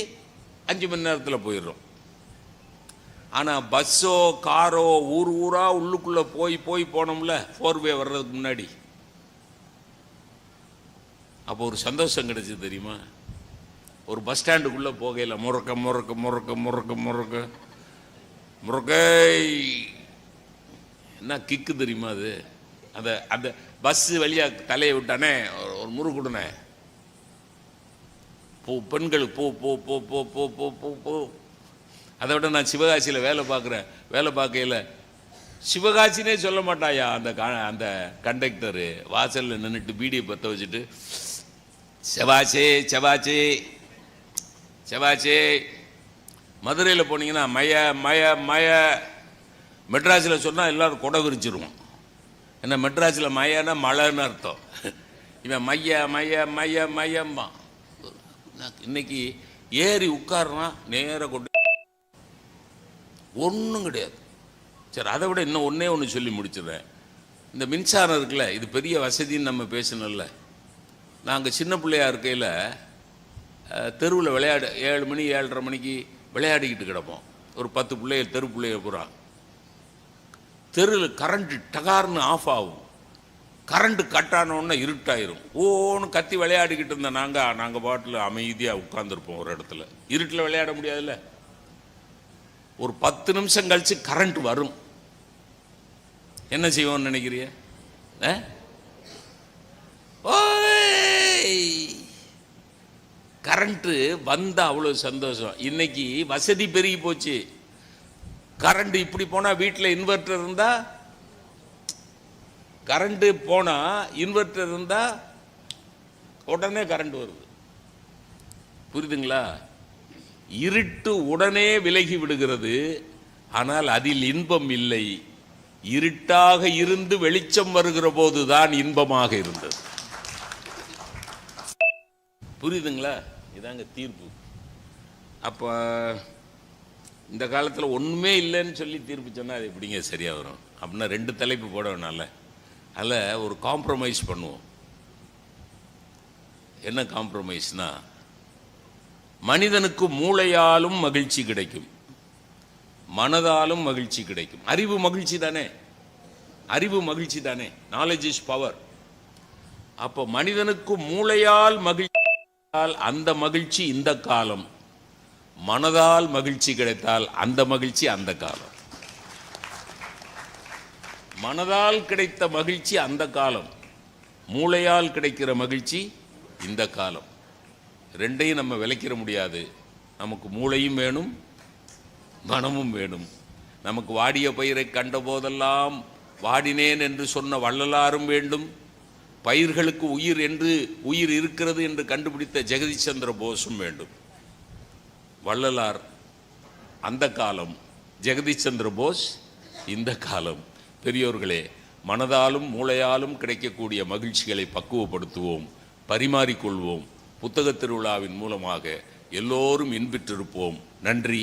5 மணி நேரத்தில் போயிடுறோம். ஆனால் பஸ்ஸோ காரோ ஊரா உள்ளுக்குள்ளே போய் போனோம்ல 4வே வர்றதுக்கு முன்னாடி. அப்போ ஒரு சந்தோஷம் கிடைச்சது தெரியுமா? ஒரு பஸ் ஸ்டாண்டுக்குள்ளே போகையில் முறக்க முறக்க முறக்க முறக்க முறக்க முறக்க என்ன கிக்கு தெரியுமா? அது அந்த அந்த பஸ்ஸு வழியாக தலையை விட்டானே ஒரு முறுக்குடனே போ, பெண்களுக்கு போ போ போ போ போ போ போ போ. அதை விட நான் சிவகாசியில் வேலை பார்க்கையில் சிவகாசினே சொல்ல மாட்டாயா அந்த கண்டக்டரு. வாசலில் நின்றுட்டு பீடியை பற்ற வச்சுட்டு, செவாச்சே செவாச்சே செவாச்சே. மதுரையில் போனீங்கன்னா மய மய மய. மெட்ராஸில் சொன்னால் எல்லோரும் கொடை விரிச்சிருவோம். ஏன்னா மெட்ராஸில் மயன்னா மழைன்னு அர்த்தம். இவன் மைய மைய மைய மையம்மா. இன்னைக்கு ஏறி உட்காருனா நேர கொண்டு ஒன்றும் கிடையாது. சரி, அதை விட இன்னும் ஒன்று சொல்லி முடிச்சிடுறேன். இந்த மின்சாரம் இருக்குல்ல, இது பெரிய வசதின்னு நம்ம பேசணும்ல. நாங்கள் சின்ன பிள்ளையா இருக்கையில் தெருவில் 7 மணி 7:30 மணிக்கு விளையாடிக்கிட்டு கிடப்போம். ஒரு 10 பிள்ளைகள், தெரு பிள்ளைகள் பூரா. தெருவில் கரண்ட்டு டகார்னு ஆஃப் ஆகும். கரண்ட்டு கட்டானோன்னா இருட்டாயிரும். ஓன்னு கத்தி விளையாடிக்கிட்டு இருந்த நாங்கள் பாட்டில் அமைதியாக உட்காந்துருப்போம் ஒரு இடத்துல. இருட்டில் விளையாட முடியாதுல்ல. ஒரு 10 நிமிஷம் கழிச்சு கரண்ட் வரும். என்ன செய்வோம்னு நினைக்கிறீங்க? கரண்ட்டு வந்தா அவ்வளோ சந்தோஷம். இன்னைக்கு வசதி பெருகி போச்சு. கரண்ட் இப்படி போனால் வீட்டில் இன்வெர்டர் இருந்தா, கரண்ட் போனால் இன்வெர்டர் இருந்தா உடனே கரண்ட் வருது. புரியுதுங்களா? இருட்டு உடனே விலகி விடுகிறது, ஆனால் அதில் இன்பம் இல்லை. இருட்டாக இருந்து வெளிச்சம் வருகிற போதுதான் இன்பமாக இருந்தது. புரியுதுங்களா? இதாங்க தீர்ப்பு. அப்போ இந்த காலத்தில் ஒன்றுமே இல்லைன்னு சொல்லி தீர்ப்பு சொன்னால் அது எப்படிங்க சரியாக வரும்? அப்படின்னா 2 தலைப்பு போட வேணால. அதில் ஒரு காம்ப்ரமைஸ் பண்ணுவோம். என்ன காம்ப்ரமைஸ்னா, மனிதனுக்கு மூளையாலும் மகிழ்ச்சி கிடைக்கும், மனதாலும் மகிழ்ச்சி கிடைக்கும். அறிவு மகிழ்ச்சி தானே, அறிவு மகிழ்ச்சி தானே, நாலேஜ் இஸ் பவர். அப்போ மனிதனுக்கு மூளையால் மகிழ்ச்சியால் அந்த மகிழ்ச்சி இந்த காலம், மனதால் மகிழ்ச்சி கிடைத்தால் அந்த மகிழ்ச்சி அந்த காலம். மனதால் கிடைத்த மகிழ்ச்சி அந்த காலம், மூளையால் கிடைக்கிற மகிழ்ச்சி இந்த காலம். 2ஐயும் நம்ம விலைக்கிற முடியாது. நமக்கு மூளையும் வேணும், மனமும் வேணும். நமக்கு வாடிய பயிரை கண்ட போதெல்லாம் வாடினேன் என்று சொன்ன வள்ளலாரும் வேண்டும். பயிர்களுக்கு உயிர் இருக்கிறது என்று கண்டுபிடித்த ஜெகதீஷ் சந்திர போஸும் வேண்டும். வள்ளலார் அந்த காலம், ஜெகதீஷ் சந்திர போஸ் இந்த காலம். பெரியோர்களே, மனதாலும் மூளையாலும் கிடைக்கக்கூடிய மகிழ்ச்சிகளை பக்குவப்படுத்துவோம், பரிமாறிக்கொள்வோம். புத்தகத் திருவிழாவின் மூலமாக எல்லோரும் இன்புற்றிருப்போம். நன்றி.